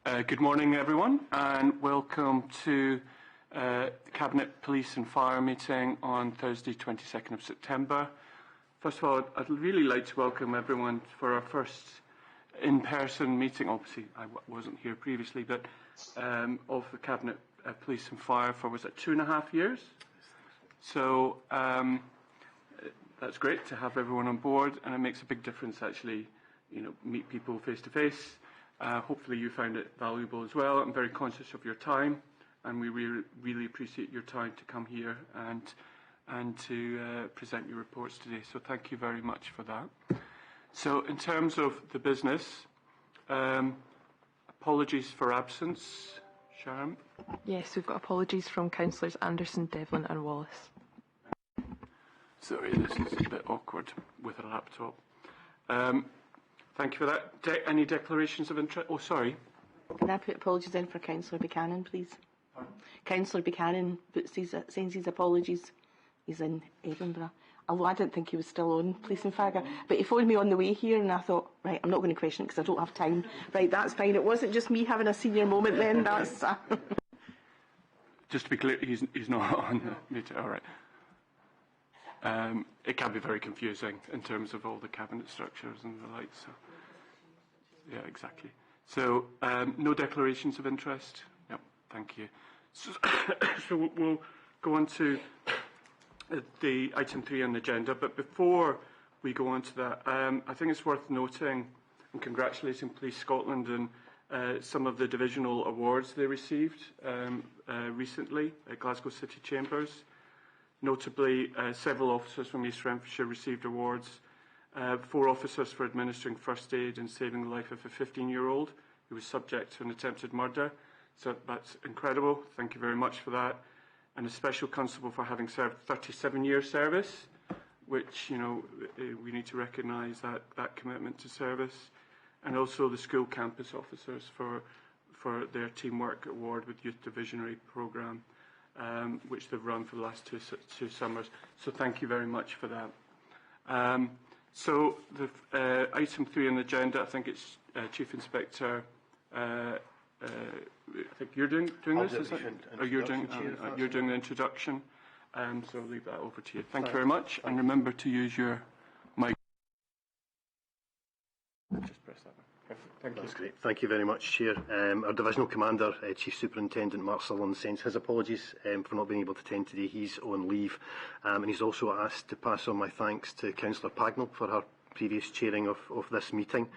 Good morning, everyone, and welcome to the Cabinet Police and Fire meeting on Thursday, 22nd of September. First of all, I'd really like to welcome everyone for our first in-person meeting. Obviously, I wasn't here previously, but of the Cabinet Police and Fire for, was it 2.5 years? So that's great to have everyone on board, and it makes a big difference actually, meet people face to face. Hopefully you found it valuable as well. I'm very conscious of your time, and we really appreciate your time to come here and to present your reports today. So thank you very much for that. So in terms of the business, apologies for absence. Sharon? Yes, we've got apologies from Councillors Anderson, Devlin and Wallace. Sorry, this is a bit awkward with a laptop. Thank you for that. Any declarations of interest? Oh, sorry. Can I put apologies in for Councillor Buchanan, please? Councillor Buchanan sends his apologies. He's in Edinburgh. Although I didn't think he was still on Police and Fire. But he phoned me on the way here and I thought, right, I'm not going to question it because I don't have time. Right, that's fine. It wasn't just me having a senior moment then. That's... Just to be clear, he's not on the meeting. All right. It can be very confusing in terms of all the cabinet structures and the like. So, yeah, exactly. So, no declarations of interest? Yep, thank you. So we'll go on to the item 3 on the agenda. But before we go on to that, I think it's worth noting and congratulating Police Scotland and some of the divisional awards they received recently at Glasgow City Chambers. Notably, several officers from East Renfrewshire received awards. 4 officers for administering first aid and saving the life of a 15-year-old who was subject to an attempted murder. So that's incredible. Thank you very much for that. And a special constable for having served 37 years service, which, we need to recognise that commitment to service. And also the school campus officers for their Teamwork Award with Youth Divisionary Programme, which they've run for the last two summers. So thank you very much for that. So the item 3 on the agenda, I think it's Chief Inspector. I think you're doing this, is it? Oh, you're doing the introduction. So I'll leave that over to you. Thank you very much, and remember to use your mic. Just press that one. Perfect. Thank you. That's great. Thank you very much, Chair. Our Divisional Commander, Chief Superintendent Mark Sutherland, sends his apologies for not being able to attend today. He's on leave, and he's also asked to pass on my thanks to Councillor Pagnell for her previous chairing of this meeting.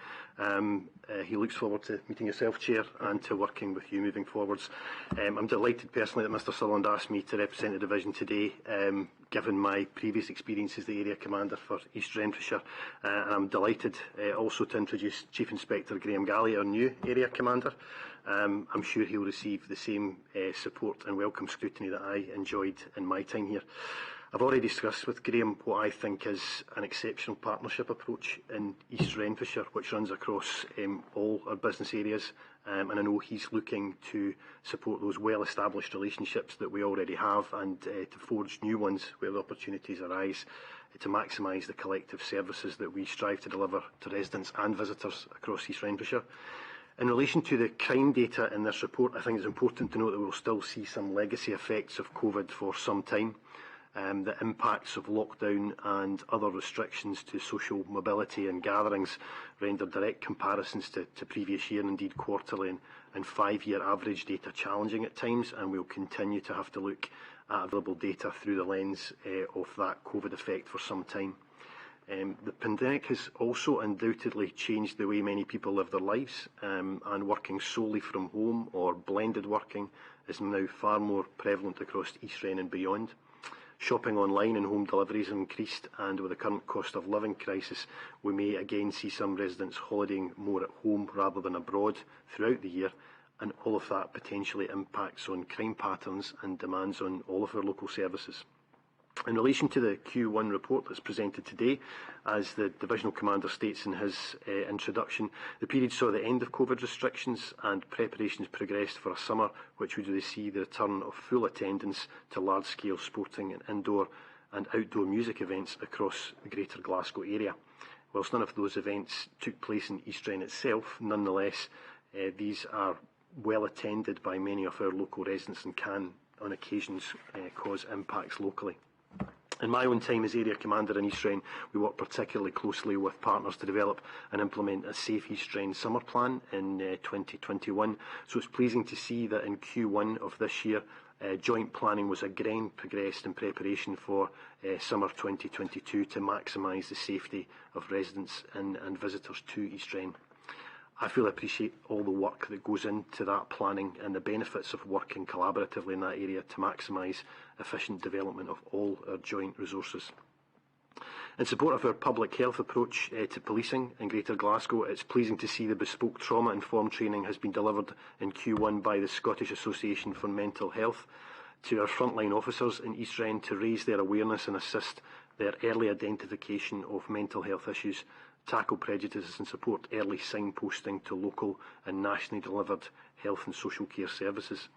He looks forward to meeting yourself, Chair, and to working with you moving forwards. I'm delighted personally that Mr Sutherland asked me to represent the division today, given my previous experience as the Area Commander for East Renfrewshire. And I'm delighted also to introduce Chief Inspector Graham Galley, our new Area Commander. I'm sure he'll receive the same support and welcome scrutiny that I enjoyed in my time here. I've already discussed with Graham what I think is an exceptional partnership approach in East Renfrewshire, which runs across all our business areas, and I know he's looking to support those well-established relationships that we already have and to forge new ones where the opportunities arise to maximise the collective services that we strive to deliver to residents and visitors across East Renfrewshire. In relation to the crime data in this report, I think it's important to note that we'll still see some legacy effects of COVID for some time. The impacts of lockdown and other restrictions to social mobility and gatherings render direct comparisons to previous year and indeed quarterly and 5-year average data challenging at times, and we'll continue to have to look at available data through the lens of that COVID effect for some time. The pandemic has also undoubtedly changed the way many people live their lives, and working solely from home or blended working is now far more prevalent across East Ren and beyond. Shopping online and home deliveries have increased, and with the current cost of living crisis, we may again see some residents holidaying more at home rather than abroad throughout the year, and all of that potentially impacts on crime patterns and demands on all of our local services. In relation to the Q1 report that's presented today, as the Divisional Commander states in his introduction, the period saw the end of COVID restrictions and preparations progressed for a summer which would see the return of full attendance to large-scale sporting and indoor and outdoor music events across the Greater Glasgow area. Whilst none of those events took place in East Ren itself, nonetheless, these are well attended by many of our local residents and can, on occasions, cause impacts locally. In my own time as Area Commander in East Rhine, we work particularly closely with partners to develop and implement a Safe East Rhine summer plan in 2021. So it's pleasing to see that in Q1 of this year, joint planning was again progressed in preparation for summer 2022 to maximise the safety of residents and visitors to East Rhine. I fully appreciate all the work that goes into that planning and the benefits of working collaboratively in that area to maximise efficient development of all our joint resources. In support of our public health approach to policing in Greater Glasgow, it's pleasing to see the bespoke trauma-informed training has been delivered in Q1 by the Scottish Association for Mental Health to our frontline officers in East Rhine to raise their awareness and assist their early identification of mental health issues, tackle prejudices and support early signposting to local and nationally delivered health and social care services.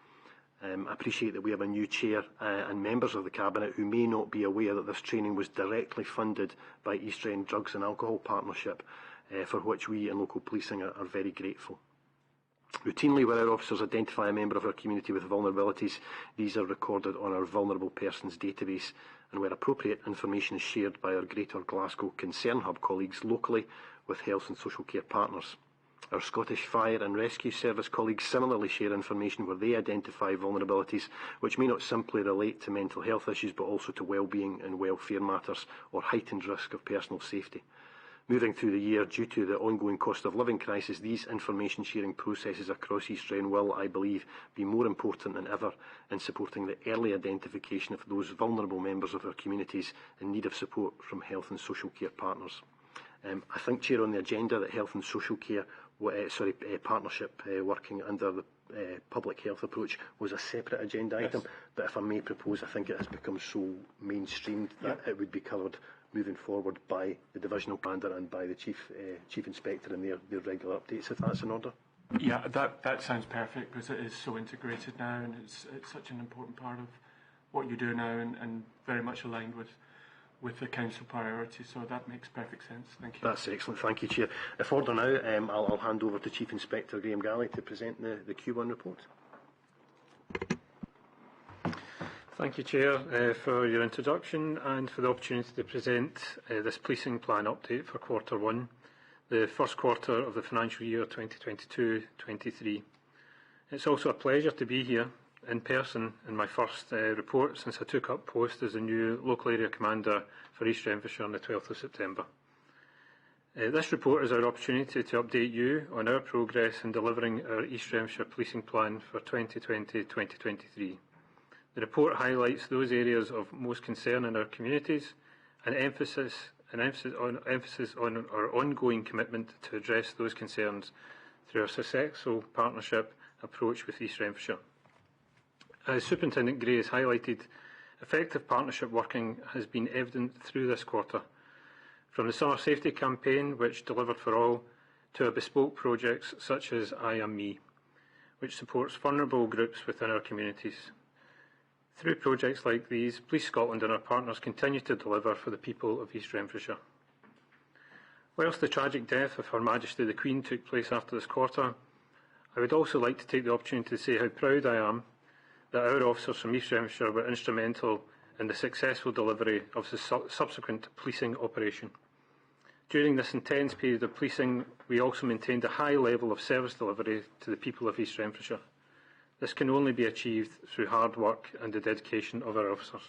I appreciate that we have a new chair and members of the Cabinet who may not be aware that this training was directly funded by East Rhine Drugs and Alcohol Partnership, for which we in local policing are very grateful. Routinely, where our officers identify a member of our community with vulnerabilities, these are recorded on our Vulnerable Persons database, and where appropriate, information is shared by our Greater Glasgow Concern Hub colleagues locally with health and social care partners. Our Scottish Fire and Rescue Service colleagues similarly share information where they identify vulnerabilities which may not simply relate to mental health issues but also to wellbeing and welfare matters or heightened risk of personal safety. Moving through the year, due to the ongoing cost of living crisis, these information sharing processes across East Rhine will, I believe, be more important than ever in supporting the early identification of those vulnerable members of our communities in need of support from health and social care partners. I think, Chair, on the agenda that health and social care partnership working under the public health approach was a separate agenda item, but if I may propose, I think it has become so mainstreamed that it would be covered moving forward by the Divisional Commander and by the Chief Inspector in their regular updates, if that's in order. Yeah, that sounds perfect because it is so integrated now and it's such an important part of what you do now and very much aligned with the Council priorities, so that makes perfect sense. Thank you. That's excellent, thank you, Chair. If order now, I'll hand over to Chief Inspector Graham Galley to present the Q1 report. Thank you, Chair, for your introduction and for the opportunity to present this policing plan update for Q1, the first quarter of the financial year 2022-23. It's also a pleasure to be here in person in my first report since I took up post as the new local area commander for East Renfrewshire on the 12th of September. This report is our opportunity to update you on our progress in delivering our East Renfrewshire policing plan for 2020-2023. The report highlights those areas of most concern in our communities and emphasis on our ongoing commitment to address those concerns through our successful partnership approach with East Renfrewshire. As Superintendent Gray has highlighted, effective partnership working has been evident through this quarter, from the summer safety campaign, which delivered for all, to our bespoke projects such as I Am Me, which supports vulnerable groups within our communities. Through projects like these, Police Scotland and our partners continue to deliver for the people of East Renfrewshire. Whilst the tragic death of Her Majesty the Queen took place after this quarter, I would also like to take the opportunity to say how proud I am that our officers from East Renfrewshire were instrumental in the successful delivery of the subsequent policing operation. During this intense period of policing, we also maintained a high level of service delivery to the people of East Renfrewshire. This can only be achieved through hard work and the dedication of our officers.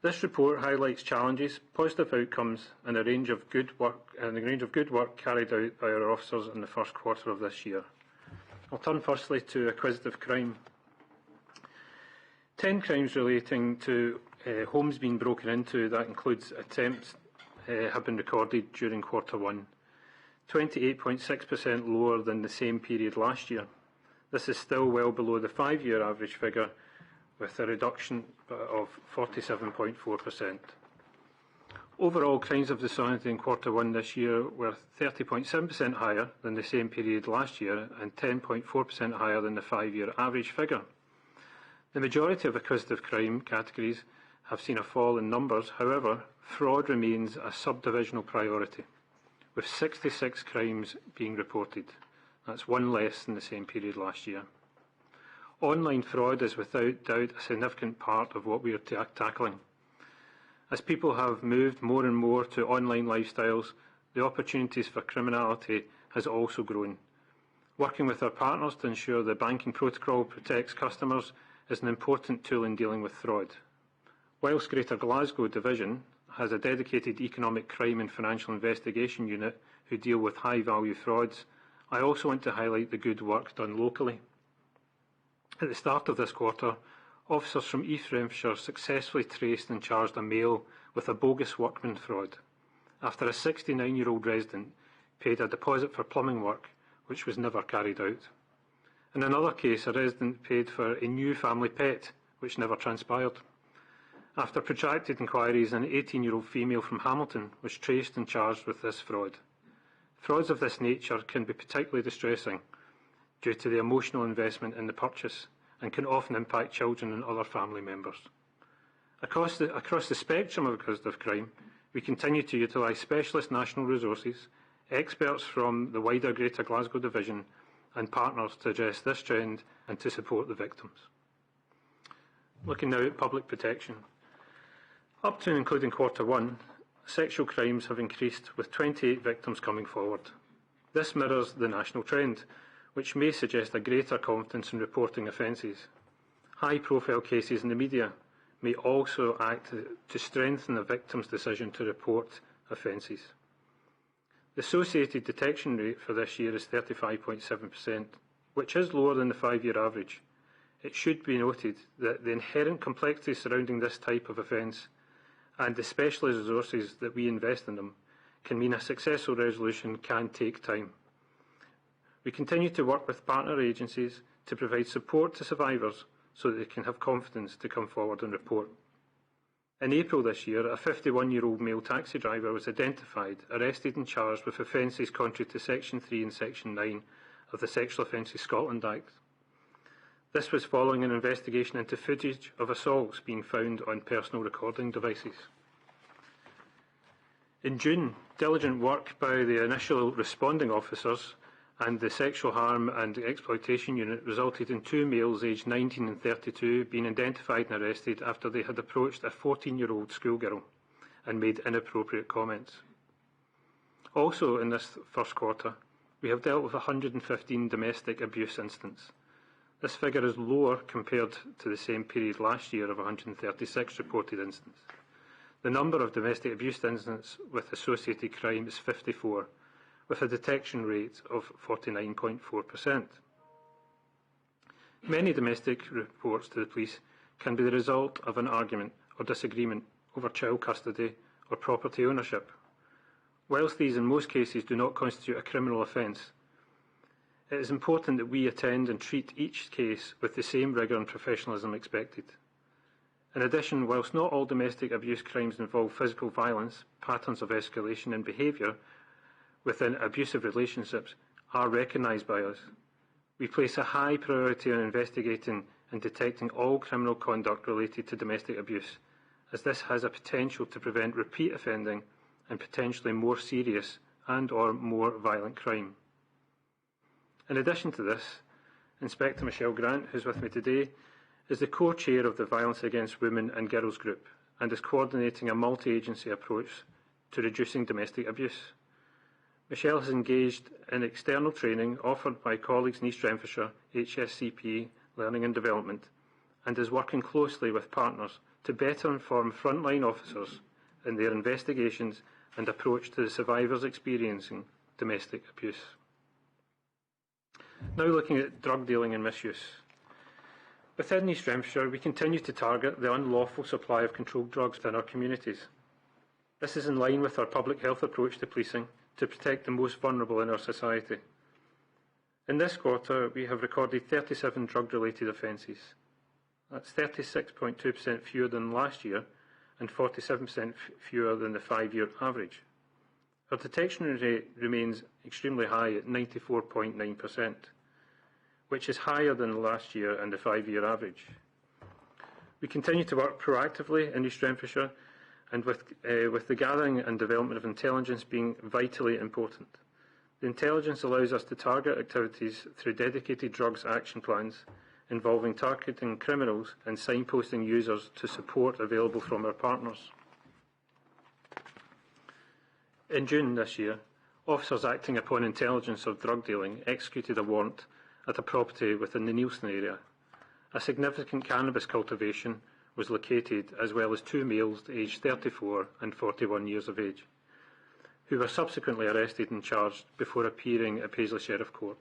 This report highlights challenges, positive outcomes, and a range of good work carried out by our officers in the first quarter of this year. I'll turn firstly to acquisitive crime. 10 crimes relating to homes being broken into, that includes attempts, have been recorded during Q1, 28.6% lower than the same period last year. This is still well below the 5-year average figure, with a reduction of 47.4%. Overall, crimes of dishonesty in Q1 this year were 30.7% higher than the same period last year and 10.4% higher than the 5-year average figure. The majority of acquisitive crime categories have seen a fall in numbers. However, fraud remains a subdivisional priority, with 66 crimes being reported. That's one less than the same period last year. Online fraud is without doubt a significant part of what we are tackling. As people have moved more and more to online lifestyles, the opportunities for criminality has also grown. Working with our partners to ensure the banking protocol protects customers is an important tool in dealing with fraud. Whilst Greater Glasgow Division has a dedicated economic crime and financial investigation unit who deal with high-value frauds, I also want to highlight the good work done locally. At the start of this quarter, officers from East Renfrewshire successfully traced and charged a male with a bogus workman fraud after a 69-year-old resident paid a deposit for plumbing work which was never carried out. In another case, a resident paid for a new family pet which never transpired. After protracted inquiries, an 18-year-old female from Hamilton was traced and charged with this fraud. Frauds of this nature can be particularly distressing due to the emotional investment in the purchase and can often impact children and other family members. Across the spectrum of acquisitive crime, we continue to utilise specialist national resources, experts from the wider Greater Glasgow Division and partners to address this trend and to support the victims. Looking now at public protection. Up to and including Q1, sexual crimes have increased with 28 victims coming forward. This mirrors the national trend, which may suggest a greater confidence in reporting offences. High-profile cases in the media may also act to strengthen a victim's decision to report offences. The associated detection rate for this year is 35.7%, which is lower than the 5-year average. It should be noted that the inherent complexity surrounding this type of offence and the specialist resources that we invest in them can mean a successful resolution can take time. We continue to work with partner agencies to provide support to survivors so that they can have confidence to come forward and report. In April this year, a 51-year-old male taxi driver was identified, arrested and charged with offences contrary to Section 3 and Section 9 of the Sexual Offences Scotland Act. This was following an investigation into footage of assaults being found on personal recording devices. In June, diligent work by the initial responding officers and the Sexual Harm and Exploitation Unit resulted in 2 males aged 19 and 32 being identified and arrested after they had approached a 14-year-old schoolgirl and made inappropriate comments. Also in this first quarter, we have dealt with 115 domestic abuse incidents. This figure is lower compared to the same period last year of 136 reported incidents. The number of domestic abuse incidents with associated crime is 54, with a detection rate of 49.4%. Many domestic reports to the police can be the result of an argument or disagreement over child custody or property ownership. Whilst these in most cases do not constitute a criminal offence, it is important that we attend and treat each case with the same rigour and professionalism expected. In addition, whilst not all domestic abuse crimes involve physical violence, patterns of escalation and behaviour within abusive relationships are recognised by us. We place a high priority on investigating and detecting all criminal conduct related to domestic abuse, as this has a potential to prevent repeat offending and potentially more serious and/or more violent crime. In addition to this, Inspector Michelle Grant, who is with me today, is the co-chair of the Violence Against Women and Girls Group and is coordinating a multi-agency approach to reducing domestic abuse. Michelle has engaged in external training offered by colleagues in East Renfrewshire, HSCP, Learning and Development, and is working closely with partners to better inform frontline officers in their investigations and approach to the survivors experiencing domestic abuse. Now looking at drug dealing and misuse. Within East Renfrewshire, we continue to target the unlawful supply of controlled drugs in our communities. This is in line with our public health approach to policing to protect the most vulnerable in our society. In this quarter, we have recorded 37 drug-related offences. That's 36.2% fewer than last year and 47% fewer than the 5-year average. Our detection rate remains extremely high at 94.9%, which is higher than last year and the 5-year average. We continue to work proactively in East Renfrewshire, and with the gathering and development of intelligence being vitally important. The intelligence allows us to target activities through dedicated drugs action plans involving targeting criminals and signposting users to support available from our partners. In June this year, officers acting upon intelligence of drug dealing executed a warrant at a property within the Neilson area. A significant cannabis cultivation was located, as well as 2 males aged 34 and 41 years of age, who were subsequently arrested and charged before appearing at Paisley Sheriff Court.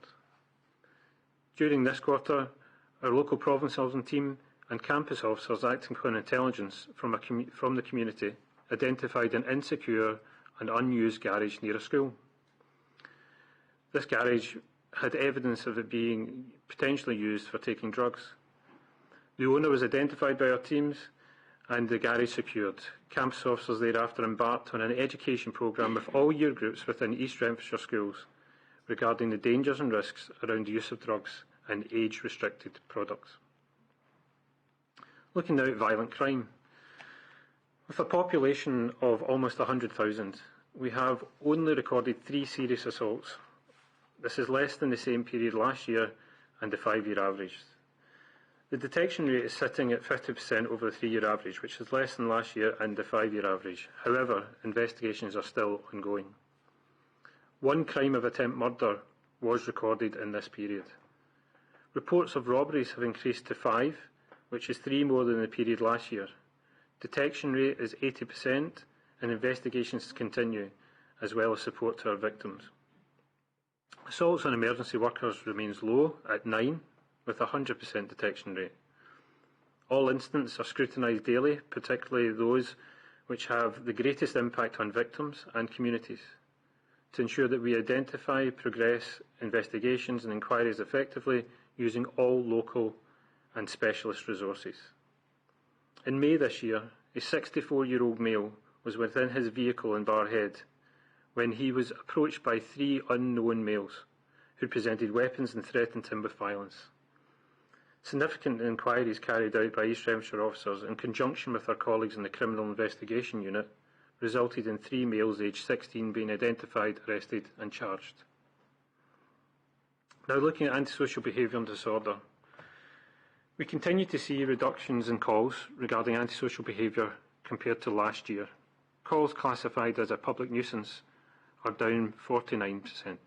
During this quarter, our local problem solving team and campus officers acting upon intelligence from the community identified an insecure and unused garage near a school. This garage had evidence of it being potentially used for taking drugs. The owner was identified by our teams and the garage secured. Campus officers thereafter embarked on an education programme with all year groups within East Renfrewshire schools regarding the dangers and risks around the use of drugs and age-restricted products. Looking now at violent crime. With a population of almost 100,000, we have only recorded 3 serious assaults. This is less than the same period last year and the 5-year average. The detection rate is sitting at 50% over the 3-year average, which is less than last year and the 5-year average. However, investigations are still ongoing. 1 crime of attempt murder was recorded in this period. Reports of robberies have increased to 5, which is 3 more than the period last year. Detection rate is 80% and investigations continue, as well as support to our victims. Assaults on emergency workers remains low at 9, with a 100% detection rate. All incidents are scrutinised daily, particularly those which have the greatest impact on victims and communities, to ensure that we identify, progress investigations and inquiries effectively using all local and specialist resources. In May this year, a 64-year-old male was within his vehicle in Barrhead when he was approached by 3 unknown males who presented weapons and threatened him with violence. Significant inquiries carried out by East Renfrewshire officers in conjunction with our colleagues in the Criminal Investigation Unit resulted in 3 males aged 16 being identified, arrested and charged. Now looking at antisocial behaviour and disorder. We continue to see reductions in calls regarding antisocial behaviour compared to last year. Calls classified as a public nuisance are down 49%,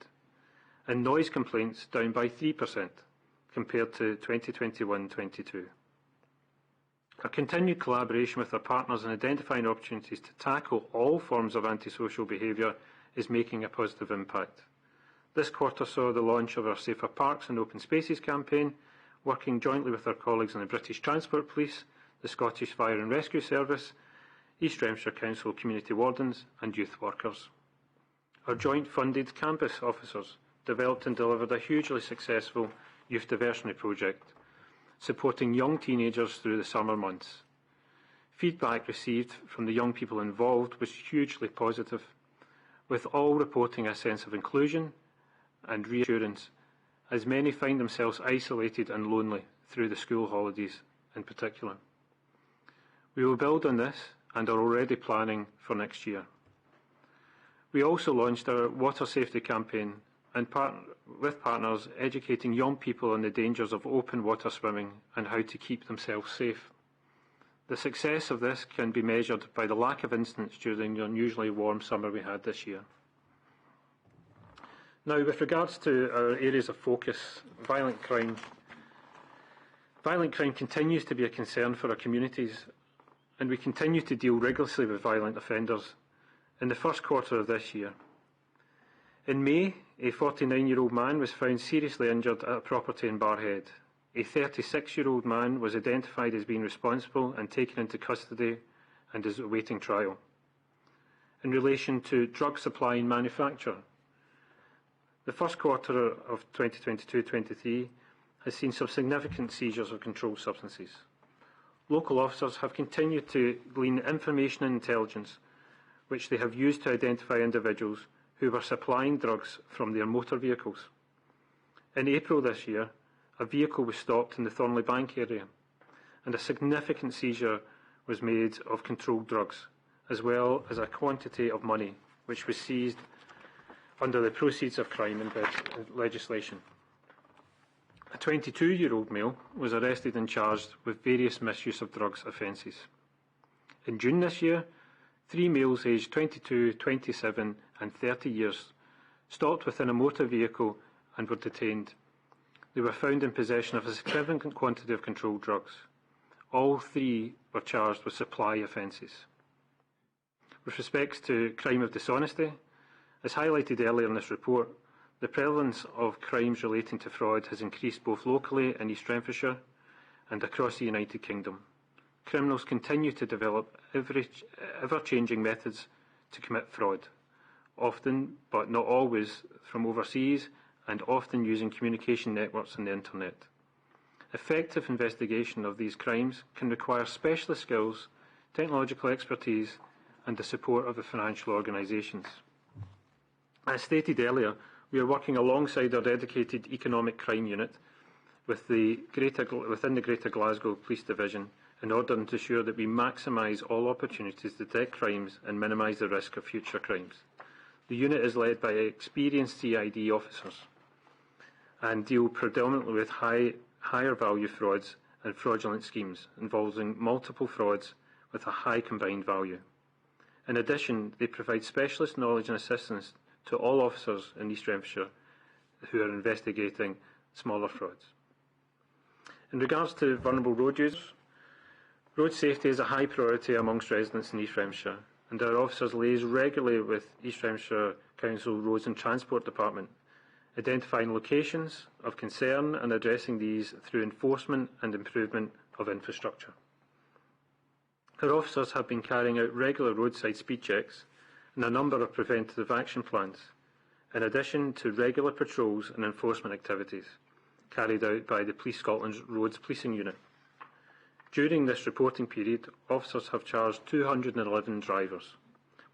and noise complaints down by 3% compared to 2021-22. Our continued collaboration with our partners in identifying opportunities to tackle all forms of antisocial behaviour is making a positive impact. This quarter saw the launch of our Safer Parks and Open Spaces campaign, working jointly with our colleagues in the British Transport Police, the Scottish Fire and Rescue Service, East Renfrewshire Council community wardens and youth workers. Our joint funded campus officers developed and delivered a hugely successful youth diversionary project, supporting young teenagers through the summer months. Feedback received from the young people involved was hugely positive, with all reporting a sense of inclusion and reassurance, as many find themselves isolated and lonely through the school holidays in particular. We will build on this and are already planning for next year. We also launched our water safety campaign and with partners educating young people on the dangers of open water swimming and how to keep themselves safe. The success of this can be measured by the lack of incidents during the unusually warm summer we had this year. Now, with regards to our areas of focus, violent crime continues to be a concern for our communities, and we continue to deal rigorously with violent offenders. In the first quarter of this year, in May, a 49-year-old man was found seriously injured at a property in Barrhead. A 36-year-old man was identified as being responsible and taken into custody and is awaiting trial. In relation to drug supply and manufacture, the first quarter of 2022-23 has seen some significant seizures of controlled substances. Local officers have continued to glean information and intelligence which they have used to identify individuals who were supplying drugs from their motor vehicles. In April this year, a vehicle was stopped in the Thornley Bank area, and a significant seizure was made of controlled drugs, as well as a quantity of money, which was seized under the Proceeds of Crime legislation. A 22-year-old male was arrested and charged with various misuse of drugs offences. In June this year, 3 males aged 22, 27 and 30 years stopped within a motor vehicle and were detained. They were found in possession of a significant quantity of controlled drugs. All 3 were charged with supply offences. With respect to crime of dishonesty, as highlighted earlier in this report, the prevalence of crimes relating to fraud has increased both locally in East Renfrewshire and across the United Kingdom. Criminals continue to develop ever-changing methods to commit fraud, often, but not always, from overseas and often using communication networks and the internet. Effective investigation of these crimes can require specialist skills, technological expertise and the support of the financial organisations. As stated earlier, we are working alongside our dedicated Economic Crime Unit within the Greater Glasgow Police Division in order to ensure that we maximise all opportunities to detect crimes and minimise the risk of future crimes. The unit is led by experienced CID officers and deal predominantly with higher value frauds and fraudulent schemes involving multiple frauds with a high combined value. In addition, they provide specialist knowledge and assistance to all officers in East Renfrewshire who are investigating smaller frauds. In regards to vulnerable road users, road safety is a high priority amongst residents in East Renfrewshire, and our officers liaise regularly with East Renfrewshire Council Roads and Transport Department, identifying locations of concern and addressing these through enforcement and improvement of infrastructure. Our officers have been carrying out regular roadside speed checks and a number of preventative action plans, in addition to regular patrols and enforcement activities carried out by the Police Scotland's Roads Policing Unit. During this reporting period, officers have charged 211 drivers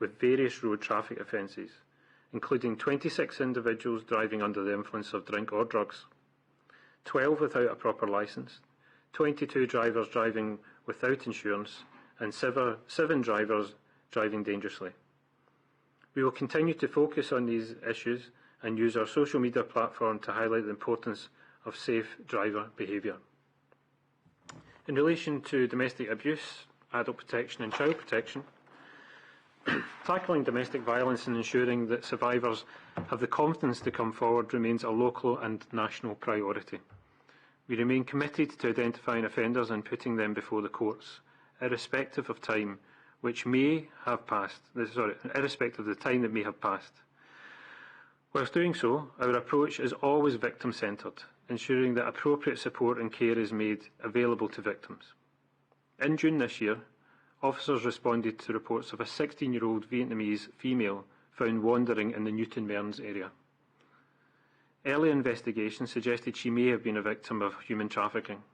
with various road traffic offences, including 26 individuals driving under the influence of drink or drugs, 12 without a proper licence, 22 drivers driving without insurance, and 7 drivers driving dangerously. We will continue to focus on these issues and use our social media platform to highlight the importance of safe driver behaviour. In relation to domestic abuse, adult protection and child protection, tackling domestic violence and ensuring that survivors have the confidence to come forward remains a local and national priority. We remain committed to identifying offenders and putting them before the courts, irrespective of time which may have passed, irrespective of the time that may have passed. Whilst doing so, our approach is always victim-centred, ensuring that appropriate support and care is made available to victims. In June this year, officers responded to reports of a 16-year-old Vietnamese female found wandering in the Newton Mearns area. Early investigation suggested she may have been a victim of human trafficking.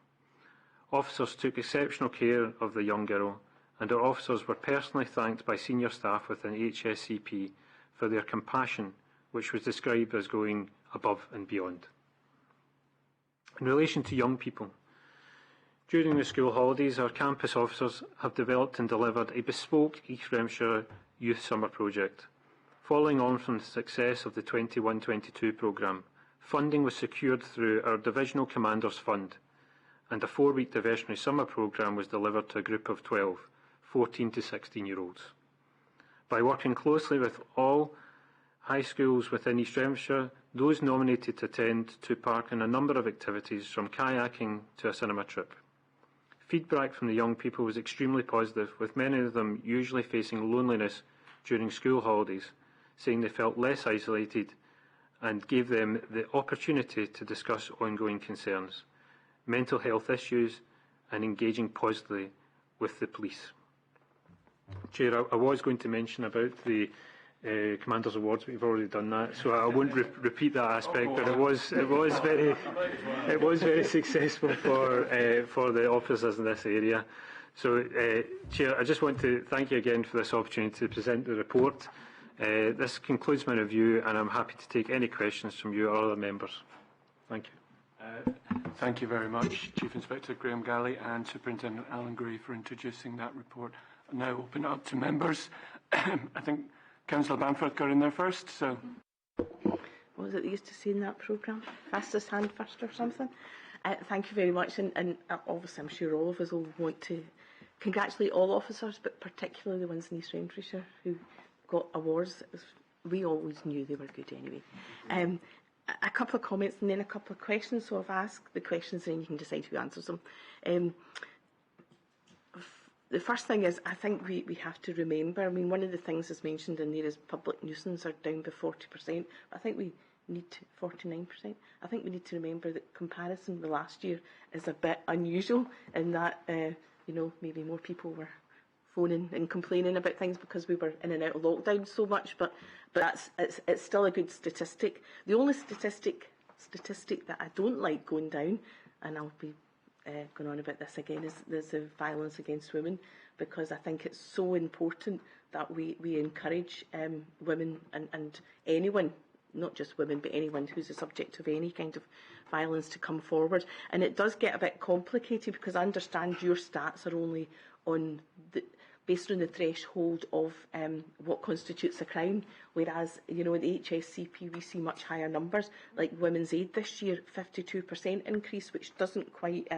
Officers took exceptional care of the young girl, and our officers were personally thanked by senior staff within HSCP for their compassion, which was described as going above and beyond. In relation to young people, during the school holidays, our campus officers have developed and delivered a bespoke East Renfrewshire Youth Summer project. Following on from the success of the 21-22 programme, funding was secured through our Divisional Commanders Fund, and a 4-week diversionary summer programme was delivered to a group of 12, 14 to 16-year-olds. By working closely with all high schools within East Renfrewshire, those nominated to attend took part in a number of activities, from kayaking to a cinema trip. Feedback from the young people was extremely positive, with many of them usually facing loneliness during school holidays, saying they felt less isolated and gave them the opportunity to discuss ongoing concerns, mental health issues and engaging positively with the police. Chair, I was going to mention about the Commanders Awards, but you've already done that, so I won't repeat that aspect. But it was very successful for the officers in this area. So, Chair, I just want to thank you again for this opportunity to present the report. This concludes my review, and I'm happy to take any questions from you or other members. Thank you. Thank you very much, Chief Inspector Graham Galley and Superintendent Alan Gray, for introducing that report. I'll now open it up to members. I think Councillor Bamford got in there first, so What was it they used to say in that programme? Fastest hand first or something? Thank you very much, and obviously I'm sure all of us will want to congratulate all officers, but particularly the ones in East Renfrewshire who got awards. We always knew they were good anyway. A couple of comments and then a couple of questions, so I've asked the questions and you can decide who answers them. The first thing is, I think we have to remember, I mean, one of the things that's mentioned in there is public nuisance are down by 40%. I think we need to, 49%. I think we need to remember that comparison with last year is a bit unusual in that, maybe more people were phoning and complaining about things because we were in and out of lockdown so much, but it's still a good statistic. The only statistic that I don't like going down, and I'll be going on about this again, is the violence against women, because I think it's so important that we encourage women and anyone, not just women, but anyone who's a subject of any kind of violence to come forward. And it does get a bit complicated because I understand your stats are only on based on the threshold of what constitutes a crime, whereas, in the HSCP we see much higher numbers, like Women's Aid this year, 52% increase, which doesn't quite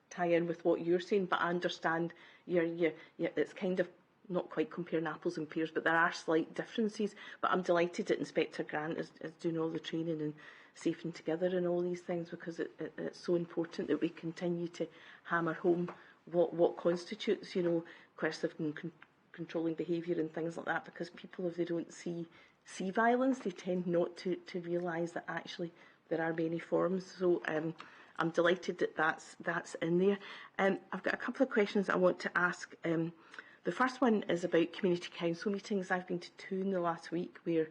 tie in with what you're saying, but I understand it's kind of not quite comparing apples and pears, but there are slight differences. But I'm delighted that Inspector Grant is doing all the training and safing together and all these things, because it's so important that we continue to hammer home what constitutes, coercive and controlling behaviour and things like that, because people, if they don't see violence, they tend not to realise that actually there are many forms. So I'm delighted that that's in there. I've got a couple of questions I want to ask. The first one is about community council meetings. I've been to 2 in the last week where,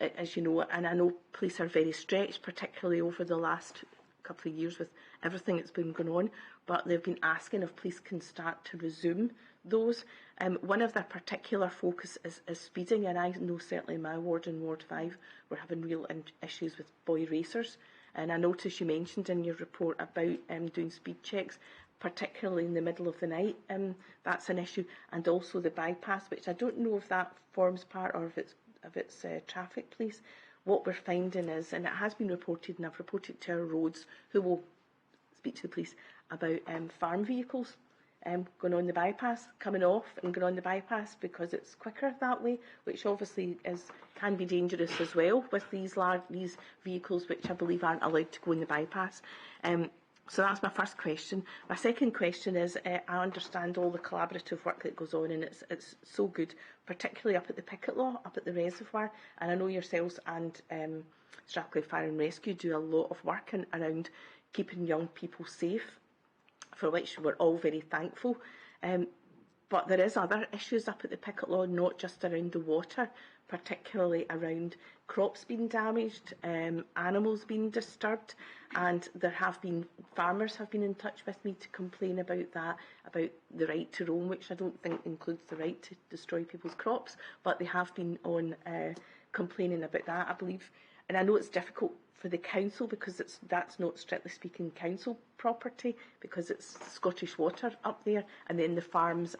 as you know, and I know police are very stretched, particularly over the last couple of years with everything that's been going on, but they've been asking if police can start to resume those. One of their particular focus is speeding, and I know certainly in my ward, in Ward 5, we're having real issues with boy racers. And I noticed you mentioned in your report about doing speed checks, particularly in the middle of the night. That's an issue, and also the bypass, which I don't know if that forms part or if it's traffic police. What we're finding is, and it has been reported, and I've reported to our roads, who will speak to the police about farm vehicles going on the bypass, coming off and going on the bypass because it's quicker that way, which obviously can be dangerous as well with these vehicles, which I believe aren't allowed to go in the bypass. So that's my first question. My second question is, I understand all the collaborative work that goes on, and it's so good, particularly up at the picket law, up at the reservoir. And I know yourselves and Strathclyde Fire and Rescue do a lot of work around keeping young people safe, for which we're all very thankful. But there is other issues up at the picket law, not just around the water, particularly around crops being damaged, animals being disturbed, and farmers have been in touch with me to complain about that, about the right to roam, which I don't think includes the right to destroy people's crops, but they have been on complaining about that, I believe. And I know it's difficult for the council because that's not strictly speaking council property, because it's Scottish Water up there, and then the farms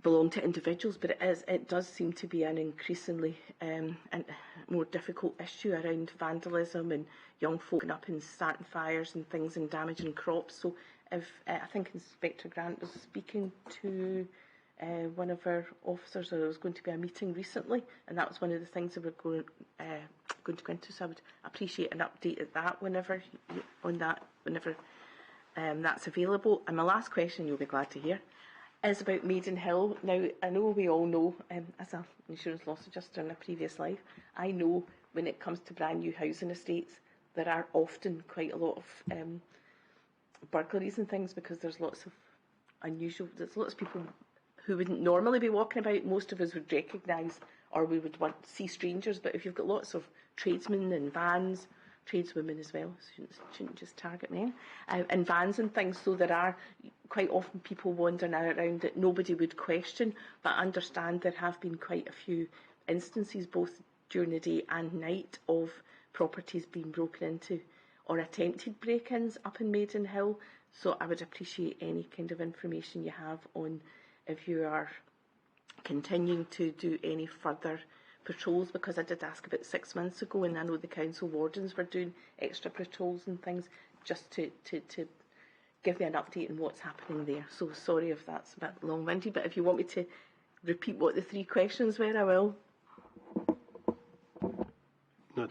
belong to individuals, but it does seem to be an increasingly and more difficult issue around vandalism and young folk up and starting fires and things and damaging crops. So if I think Inspector Grant was speaking to one of our officers, or there was going to be a meeting recently, and that was one of the things that we're going to go into. So I would appreciate an update at that whenever that's available. And my last question, you'll be glad to hear, is about Maidenhill. Now, I know we all know, as an insurance loss adjuster in a previous life, I know when it comes to brand new housing estates, there are often quite a lot of burglaries and things, because there's lots of people who wouldn't normally be walking about. Most of us would recognise, or we would want to see strangers, but if you've got lots of tradesmen and vans, tradeswomen as well, shouldn't just target men, and vans and things, so there are quite often people wandering around that nobody would question, but I understand there have been quite a few instances, both during the day and night, of properties being broken into or attempted break-ins up in Maidenhill. So I would appreciate any kind of information you have on if you are continuing to do any further patrols, because I did ask about 6 months ago, and I know the council wardens were doing extra patrols and things, just to give me an update on what's happening there. So sorry if that's a bit long-winded, but if you want me to repeat what the 3 questions were, I will. No,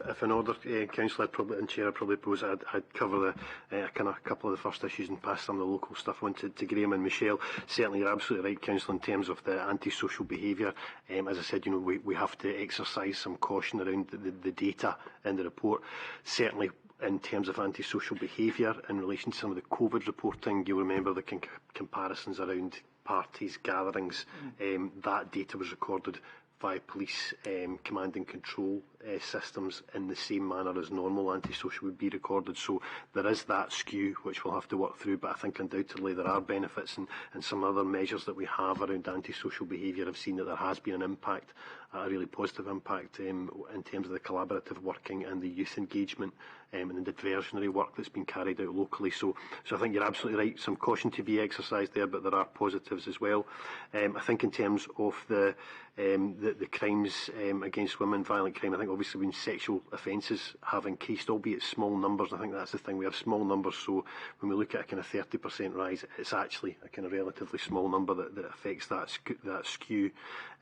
if in order, Councillor and Chair, I'd probably propose I'd cover the kind of a couple of the first issues and pass some of the local stuff on to Graham and Michelle. Certainly, you're absolutely right, Councillor, in terms of the antisocial behaviour. As I said, we have to exercise some caution around the data in the report. Certainly, in terms of antisocial behaviour in relation to some of the COVID reporting, you'll remember the comparisons around parties, gatherings. That data was recorded via police command and control systems in the same manner as normal antisocial would be recorded. So there is that skew which we'll have to work through, but I think undoubtedly there are benefits, and some other measures that we have around antisocial behaviour have seen that there has been an impact, a really positive impact in terms of the collaborative working and the youth engagement and the diversionary work that's been carried out locally. So I think you're absolutely right, some caution to be exercised there, but there are positives as well. I think in terms of the crimes against women, violent crime, I think obviously when sexual offences have increased, albeit small numbers, I think that's the thing, we have small numbers, so when we look at a kind of 30% rise, it's actually a kind of relatively small number that affects that skew.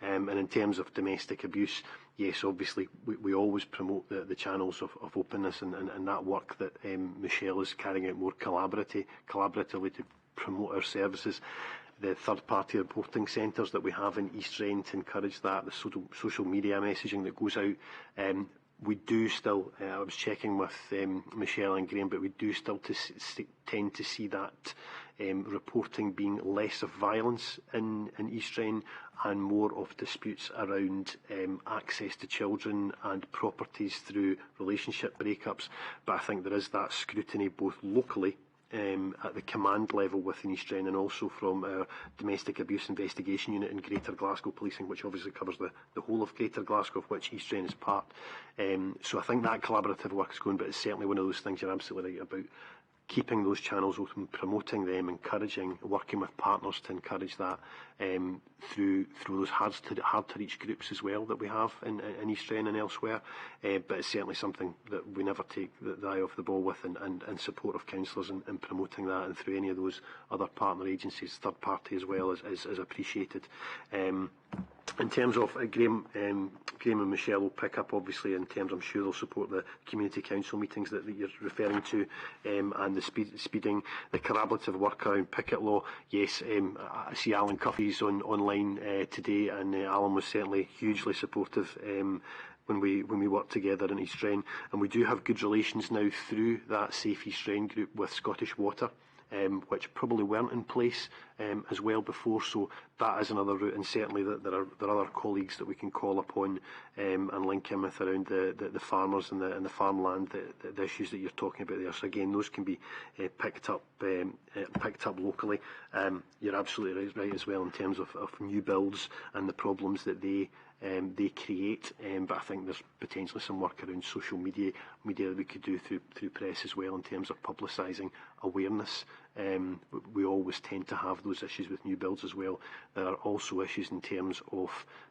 And in terms of domestic abuse, yes, obviously we always promote the channels of openness and that work that Michelle is carrying out more collaboratively to promote our services. The third-party reporting centres that we have in East Rand to encourage that, the social media messaging that goes out. We do still, I was checking with Michelle and Graham, but we do still tend to see that reporting being less of violence in East Rand and more of disputes around access to children and properties through relationship breakups. But I think there is that scrutiny both locally at the command level within East Rand and also from our Domestic Abuse Investigation Unit in Greater Glasgow Policing, which obviously covers the whole of Greater Glasgow, of which East Rand is part. So I think that collaborative work is going, but it's certainly one of those things you're absolutely right about. Keeping those channels open, promoting them, encouraging, working with partners to encourage that through those hard to reach groups as well that we have in East Rand and elsewhere. But it's certainly something that we never take the eye off the ball with, and support of councillors in promoting that, and through any of those other partner agencies, third party as well, is appreciated. In terms of Graham and Michelle will pick up, obviously, in terms, I'm sure they'll support the community council meetings that you're referring to, and the speeding, the collaborative work around picket law. Yes, I see Alan Cuffy's online today, and Alan was certainly hugely supportive when we worked together in East Rand, and we do have good relations now through that Safe East Rand group with Scottish Water, which probably weren't in place as well before. So that is another route, and certainly there are other colleagues that we can call upon and link in with around the farmers and the farmland, the issues that you're talking about there. So again, those can be picked up locally. You're absolutely right as well in terms of new builds and the problems that they create, but I think there's potentially some work around social media that we could do through press as well in terms of publicising awareness. We always tend to have those issues with new builds as well. There are also issues in terms of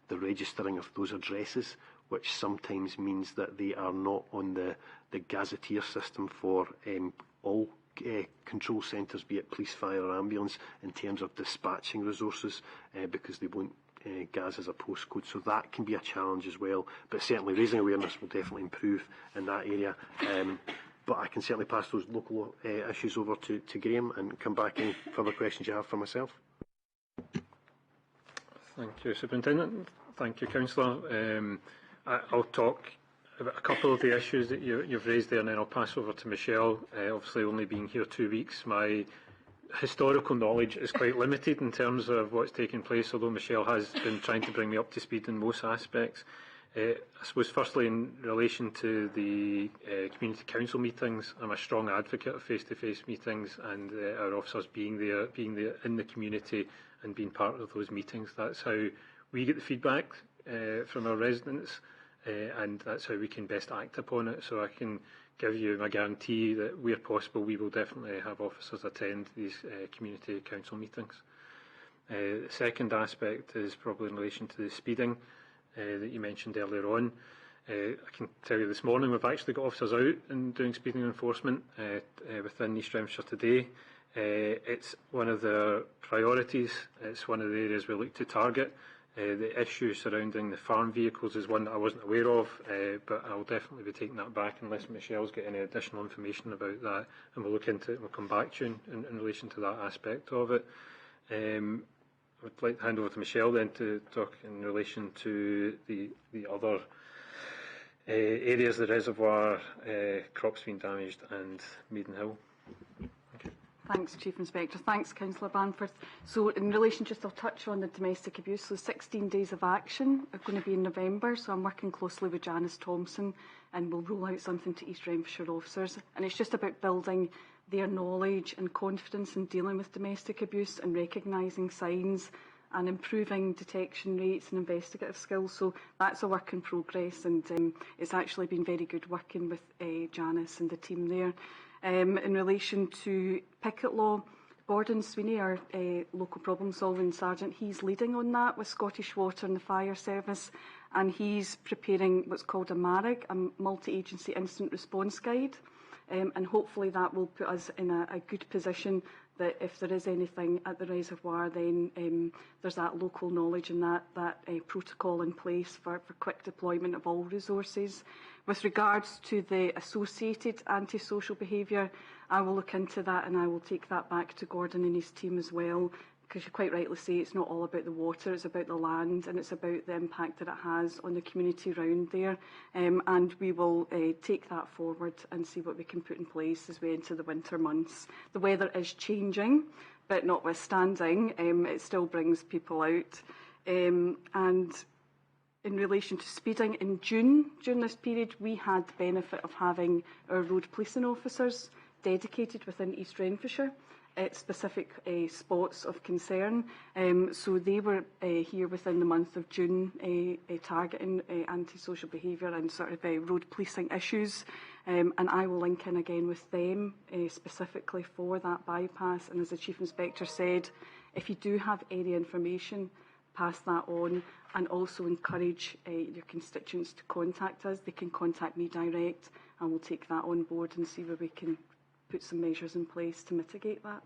the registering of those addresses, which sometimes means that they are not on the gazetteer system for all control centres, be it police, fire or ambulance, in terms of dispatching resources, because they won't gas as a postcode, so that can be a challenge as well. But certainly raising awareness will definitely improve in that area. But I can certainly pass those local issues over to Graham and come back any further questions you have for myself. Thank you, Superintendent. Thank you, Councillor. I'll talk about a couple of the issues that you've raised there, and then I'll pass over to Michelle. Obviously, only being here 2 weeks, my historical knowledge is quite limited in terms of what's taking place, although Michelle has been trying to bring me up to speed in most aspects. I suppose firstly in relation to the community council meetings, I'm a strong advocate of face-to-face meetings and our officers being there in the community and being part of those meetings. That's how we get the feedback from our residents, and that's how we can best act upon it. So I can give you my guarantee that where possible we will definitely have officers attend these community council meetings. The second aspect is probably in relation to the speeding. that you mentioned earlier on. I can tell you this morning we've actually got officers out and doing speeding enforcement within East Renfrewshire today. It's one of their priorities. It's one of the areas we look to target. The issue surrounding the farm vehicles is one that I wasn't aware of, but I'll definitely be taking that back unless Michelle's got any additional information about that, and we'll look into it and we'll come back to you in relation to that aspect of it. I'd like to hand over to Michelle then to talk in relation to the other areas of the reservoir, crops being damaged and Maidenhill. Thanks, Chief Inspector. Thanks, Councillor Banford. So in relation, just I'll touch on the domestic abuse. So 16 days of action are going to be in November. So I'm working closely with Janice Thompson and we'll roll out something to East Renfrewshire officers. And it's just about building their knowledge and confidence in dealing with domestic abuse and recognising signs and improving detection rates and investigative skills. So that's a work in progress, and it's actually been very good working with Janice and the team there. In relation to picket law, Gordon Sweeney, our local problem solving sergeant, he's leading on that with Scottish Water and the Fire Service, and he's preparing what's called a MARIG, a multi-agency incident response guide, and hopefully that will put us in a good position that if there is anything at the reservoir, then there's that local knowledge and that protocol in place for quick deployment of all resources. With regards to the associated antisocial behaviour, I will look into that and I will take that back to Gordon and his team as well, because you quite rightly say it's not all about the water, it's about the land and it's about the impact that it has on the community around there. And we will take that forward and see what we can put in place as we enter the winter months. The weather is changing, but notwithstanding, it still brings people out. And in relation to speeding, in June, during this period, we had the benefit of having our road policing officers dedicated within East Renfrewshire at specific spots of concern. So they were here within the month of June targeting antisocial behaviour and sort of road policing issues. And I will link in again with them specifically for that bypass. And as the Chief Inspector said, if you do have area information, pass that on, and also encourage your constituents to contact us. They can contact me direct and we'll take that on board and see where we can put some measures in place to mitigate that.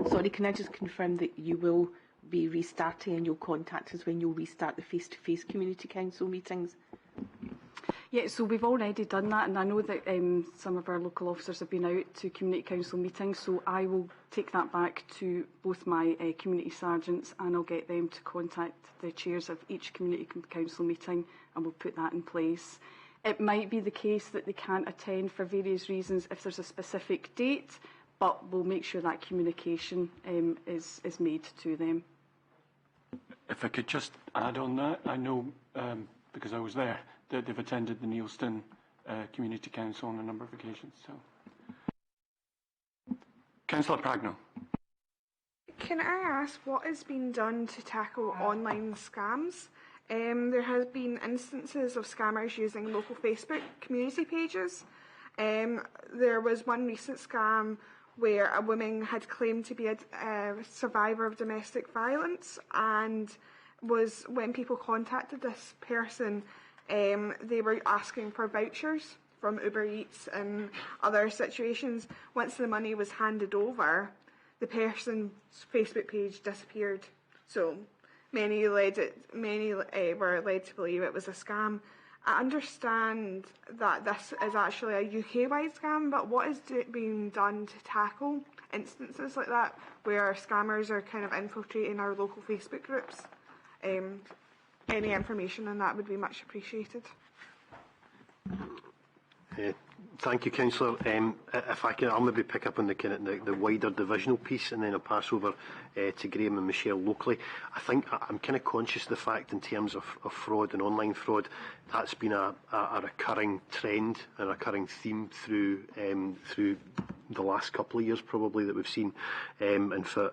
Sorry, can I just confirm that you will be restarting and you'll contact us when you'll restart the face-to-face community council meetings? Yeah, so we've already done that, and I know that some of our local officers have been out to community council meetings, so I will take that back to both my community sergeants and I'll get them to contact the chairs of each community council meeting and we'll put that in place. It might be the case that they can't attend for various reasons if there's a specific date, but we'll make sure that communication is made to them. If I could just add on that, I know, because I was there, that they've attended the Neilston Community Council on a number of occasions. So, Councillor Pragnell. Can I ask what has been done to tackle online scams? There has been instances of scammers using local Facebook community pages. There was one recent scam where a woman had claimed to be a survivor of domestic violence, and when people contacted this person, they were asking for vouchers from Uber Eats and other situations. Once the money was handed over, the person's Facebook page disappeared. So many were led to believe it was a scam. I understand that this is actually a UK-wide scam, but what is being done to tackle instances like that where scammers are kind of infiltrating our local Facebook groups? Any information on that would be much appreciated. Thank you, Councillor. If I can, I'll maybe pick up on the wider divisional piece, and then I'll pass over to Graham and Michelle locally. I think I'm kind of conscious of the fact, in terms of fraud and online fraud, that's been a recurring trend and a recurring theme through the last couple of years probably that we've seen, and for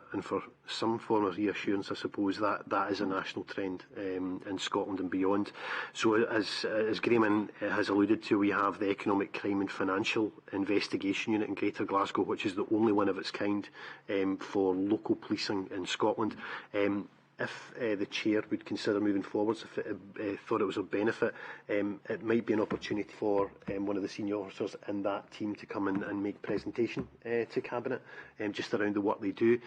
some form of reassurance, I suppose that is a national trend in Scotland and beyond. So as Graham has alluded to, we have the Economic Crime and Financial Investigation Unit in Greater Glasgow, which is the only one of its kind for local policing in Scotland. If the chair would consider moving forwards, if it thought it was of benefit, it might be an opportunity for one of the senior officers in that team to come in and make presentation to Cabinet just around the work they do.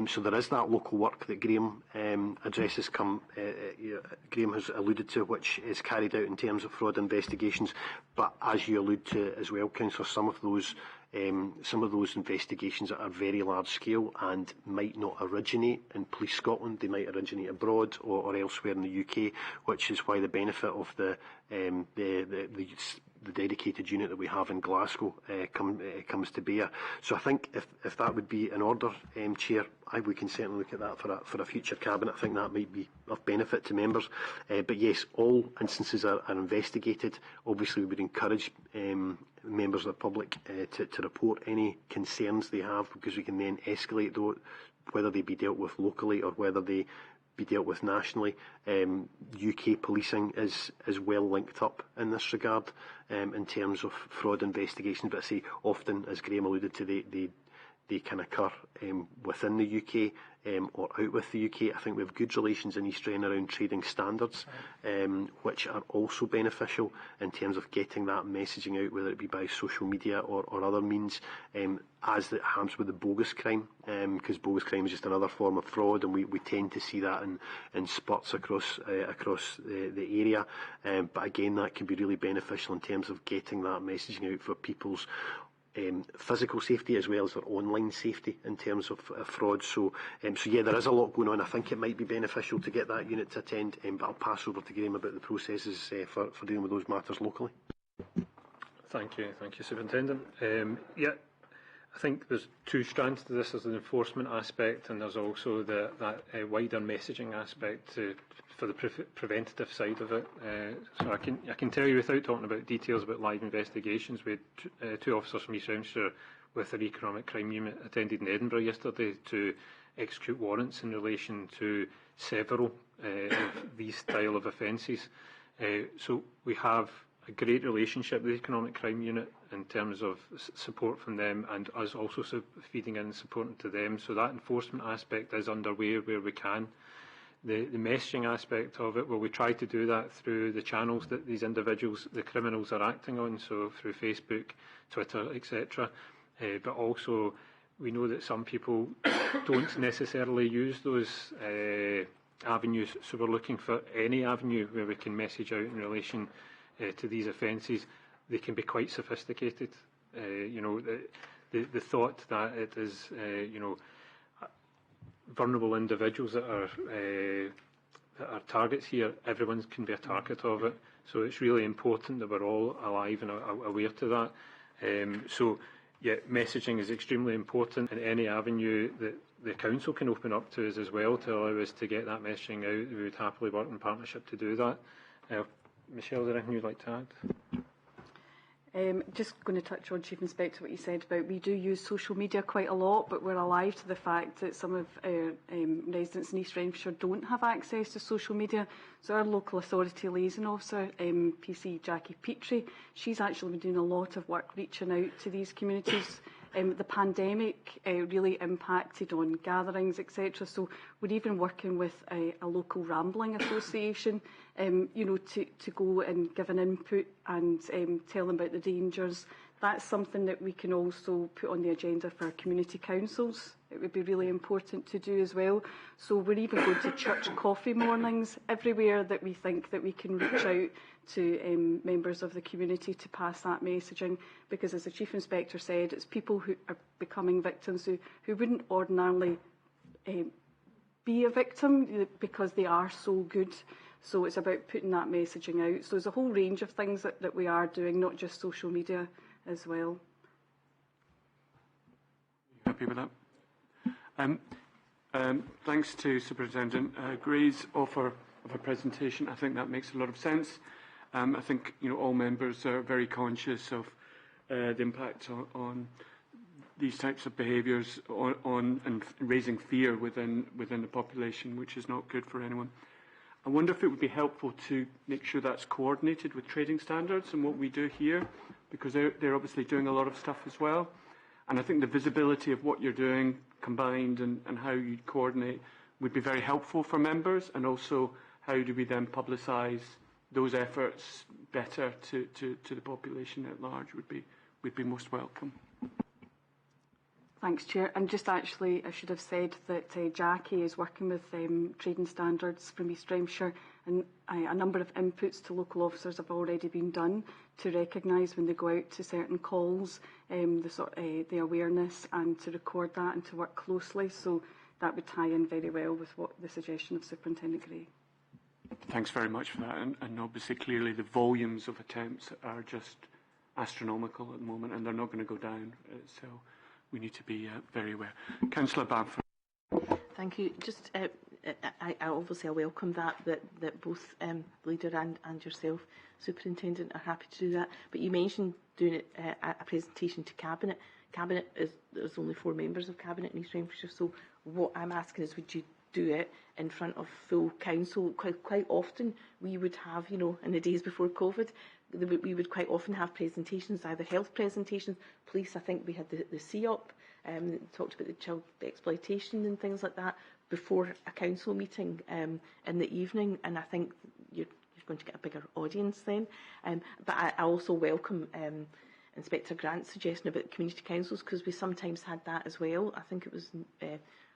So there is that local work that Graham addresses. Graham has alluded to, which is carried out in terms of fraud investigations. But as you allude to as well, Councillor, some of those investigations are very large scale and might not originate in Police Scotland. They might originate abroad or elsewhere in the UK, which is why the benefit of the dedicated unit that we have in Glasgow comes to bear. So I think if that would be in order, Chair, we can certainly look at that for a future Cabinet. I think that might be of benefit to members. But yes, all instances are investigated. Obviously, we would encourage members of the public to report any concerns they have, because we can then escalate those, whether they be dealt with locally or whether they be dealt with nationally. UK policing is well linked up in this regard in terms of fraud investigations, but I say often, as Graham alluded to, they can occur within the UK or out with the UK. I think we have good relations in East Rhine around trading standards, which are also beneficial in terms of getting that messaging out, whether it be by social media or other means, as it happens with the bogus crime, because bogus crime is just another form of fraud, and we tend to see that in spots across the area. But again, that can be really beneficial in terms of getting that messaging out for people's physical safety as well as their online safety in terms of fraud. So yeah, there is a lot going on. I think it might be beneficial to get that unit to attend, but I'll pass over to Graham about the processes for dealing with those matters locally. Thank you, Superintendent. Yeah, I think there's two strands to this. There's the enforcement aspect, and there's also that wider messaging aspect for the preventative side of it. So I can tell you, without talking about details about live investigations, we had two officers from East Rhynshire with their economic crime unit attended in Edinburgh yesterday to execute warrants in relation to several of these style of offences. So we have a great relationship with the Economic Crime Unit in terms of support from them, and us also feeding in and supporting to them. So that enforcement aspect is underway where we can. The messaging aspect of it, well, we try to do that through the channels that these individuals, the criminals, are acting on, so through Facebook, Twitter, etc. But also, we know that some people don't necessarily use those avenues, so we're looking for any avenue where we can message out in relation to these offences. They can be quite sophisticated. The thought that it is, vulnerable individuals that are targets here, everyone can be a target of it. So it's really important that we're all alive and aware to that. So yeah, messaging is extremely important, and any avenue that the council can open up to us as well to allow us to get that messaging out, we would happily work in partnership to do that. Michelle, is there anything you'd like to add? Just going to touch on, Chief Inspector, what you said about we do use social media quite a lot, but we're alive to the fact that some of our residents in East Rhynshire don't have access to social media. So our local authority liaison officer, PC Jackie Petrie, she's actually been doing a lot of work reaching out to these communities. The pandemic really impacted on gatherings, etc. So we're even working with a local rambling association, to go and give an input and tell them about the dangers. That's something that we can also put on the agenda for our community councils. It would be really important to do as well. So we're even going to church coffee mornings everywhere that we think that we can reach out to members of the community to pass that messaging, because as the Chief Inspector said, it's people who are becoming victims who wouldn't ordinarily be a victim because they are so good. So it's about putting that messaging out. So there's a whole range of things that we are doing, not just social media as well. Happy with that? Thanks to Superintendent Gray's offer of a presentation. I think that makes a lot of sense. I think all members are very conscious of the impact on these types of behaviours on and raising fear within the population, which is not good for anyone. I wonder if it would be helpful to make sure that's coordinated with trading standards and what we do here, because they're obviously doing a lot of stuff as well. And I think the visibility of what you're doing combined and how you coordinate would be very helpful for members, and also how do we then publicise those efforts better to the population at large would be most welcome. Thanks, Chair. And just actually, I should have said that Jackie is working with trading standards from East Ramshire, and a number of inputs to local officers have already been done to recognise when they go out to certain calls, the awareness, and to record that and to work closely. So that would tie in very well with what the suggestion of Superintendent Gray. Thanks very much for that. And obviously, clearly, the volumes of attempts are just astronomical at the moment, and they're not going to go down. So we need to be very aware. Councillor Bamford. Thank you. Just, I obviously welcome that both leader and yourself, Superintendent, are happy to do that. But you mentioned doing it a presentation to Cabinet. Cabinet there's only 4 members of Cabinet in East Renfrewshire. So what I'm asking is, would you do it in front of full council? Quite often we would have, in the days before COVID, we would quite often have presentations, either health presentations, police. I think we had the CEOP, talked about the child exploitation and things like that before a council meeting in the evening, and I think you're going to get a bigger audience then. But I also welcome Inspector Grant's suggestion about community councils, because we sometimes had that as well. I think it was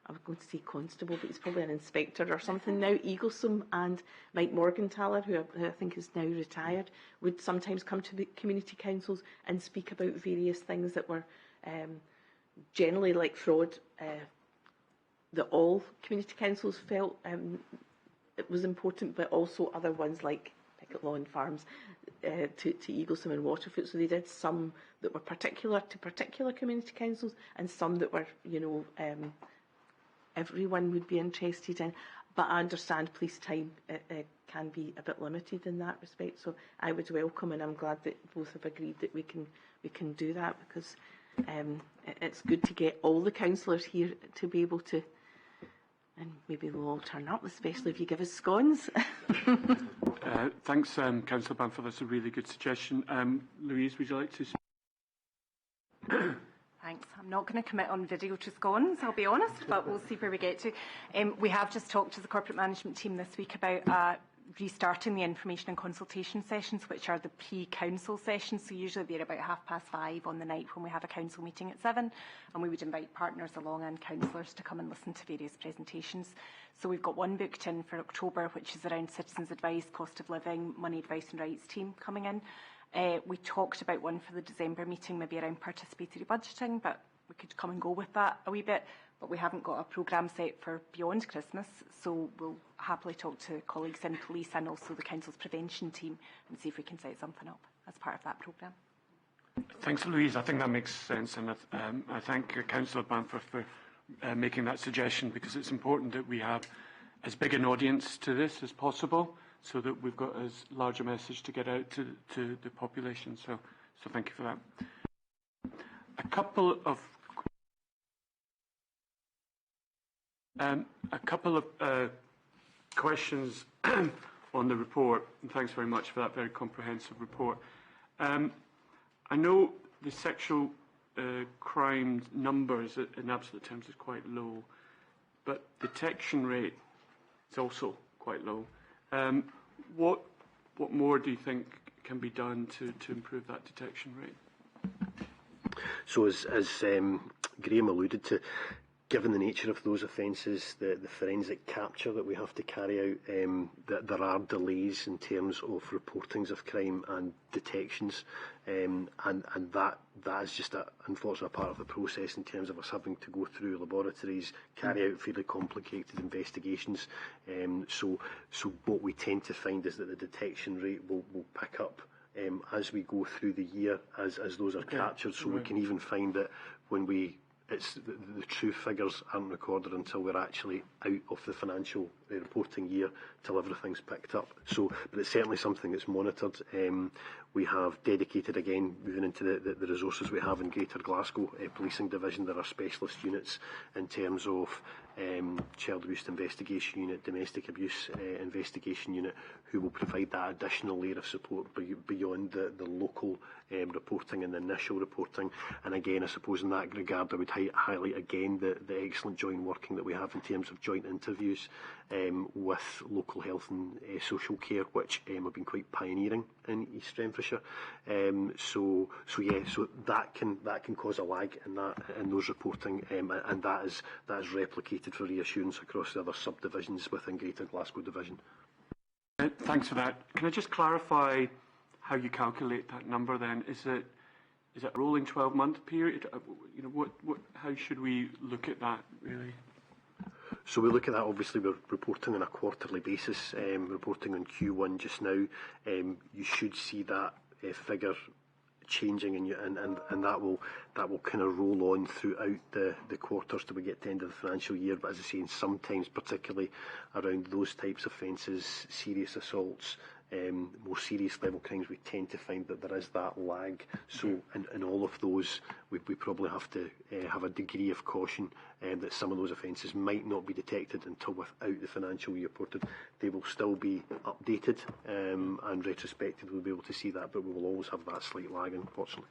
I was going to say constable, but he's probably an inspector or something now. Eaglesome and Mike Morgenthaler, who I think is now retired, would sometimes come to the community councils and speak about various things that were generally like fraud, that all community councils felt it was important, but also other ones like Picket Lawn Farms, to Eaglesome and Waterfoot. So they did some that were particular to particular community councils, and some that were, everyone would be interested in. But I understand police time can be a bit limited in that respect. So I would welcome, and I'm glad that both have agreed that we can do that, because it's good to get all the councillors here to be able to, and maybe they'll all turn up, especially if you give us scones. Thanks, Councillor Bamford. That's a really good suggestion. Louise, would you like to speak? Thanks. I'm not going to commit on video to scones, I'll be honest, but we'll see where we get to. We have just talked to the corporate management team this week about restarting the information and consultation sessions, which are the pre-council sessions. So usually they're about 5:30 on the night when we have a council meeting at 7, and we would invite partners along and councillors to come and listen to various presentations. So we've got one booked in for October, which is around citizens' advice, cost of living, money advice and rights team coming in. We talked about one for the December meeting, maybe around participatory budgeting, but we could come and go with that a wee bit. But we haven't got a programme set for beyond Christmas, so we'll happily talk to colleagues in police and also the council's prevention team and see if we can set something up as part of that programme. Thanks, Louise. I think that makes sense, and I thank Councillor Bamford for making that suggestion, because it's important that we have as big an audience to this as possible, so that we've got as large a message to get out to the population. So thank you for that. A couple of questions on the report, and thanks very much for that very comprehensive report. I know the sexual crime numbers in absolute terms is quite low, but detection rate is also quite low. What more do you think can be done to improve that detection rate? So as Graham alluded to, given the nature of those offences, the forensic capture that we have to carry out, that there are delays in terms of reportings of crime and detections, and that is just an unfortunate part of the process in terms of us having to go through laboratories, carry out fairly complicated investigations. So what we tend to find is that the detection rate will pick up as we go through the year, as those are captured. So we can even find that when it's the true figures aren't recorded until we're actually out of the financial reporting year till everything's picked up. So, but it's certainly something that's monitored. We have dedicated, again, moving into the resources we have in Greater Glasgow Policing Division. There are specialist units in terms of child abuse investigation unit, domestic abuse investigation unit, who will provide that additional layer of support beyond the local reporting and the initial reporting. And again, I suppose in that regard, I would highlight again the excellent joint working that we have in terms of joint interviews with local health and social care, which have been quite pioneering in East Renfrewshire. So that can cause a lag in those reporting, and that is replicated for reassurance across the other subdivisions within Greater Glasgow Division. Thanks for that. Can I just clarify how you calculate that number then? Is it a rolling 12-month period? How should we look at that, really? So we look at that, obviously we're reporting on a quarterly basis, reporting on Q1 just now. You should see that figure changing, and that will kind of roll on throughout the quarters till we get to the end of the financial year. But as I say, sometimes, particularly around those types of offences, serious assaults, more serious level crimes, we tend to find that there is that lag. So in all of those, we probably have to have a degree of caution that some of those offences might not be detected until without the financial year reported. They will still be updated, and retrospectively we'll be able to see that, but we will always have that slight lag, unfortunately.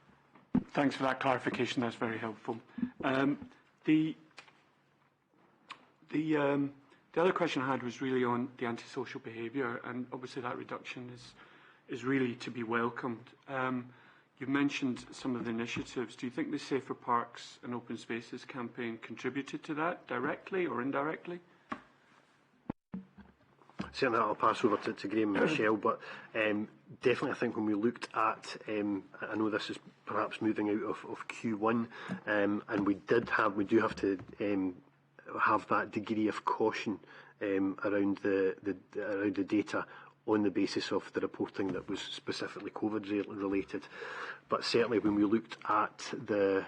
Thanks for that clarification. That's very helpful. The other question I had was really on the antisocial behaviour, and obviously that reduction is really to be welcomed. You've mentioned some of the initiatives. Do you think the Safer Parks and Open Spaces campaign contributed to that directly or indirectly? Certainly I'll pass over to Graham and Michelle, but definitely I think when we looked at, I know this is perhaps moving out of Q1, and we do have to have that degree of caution around the data on the basis of the reporting that was specifically COVID related. But certainly when we looked at the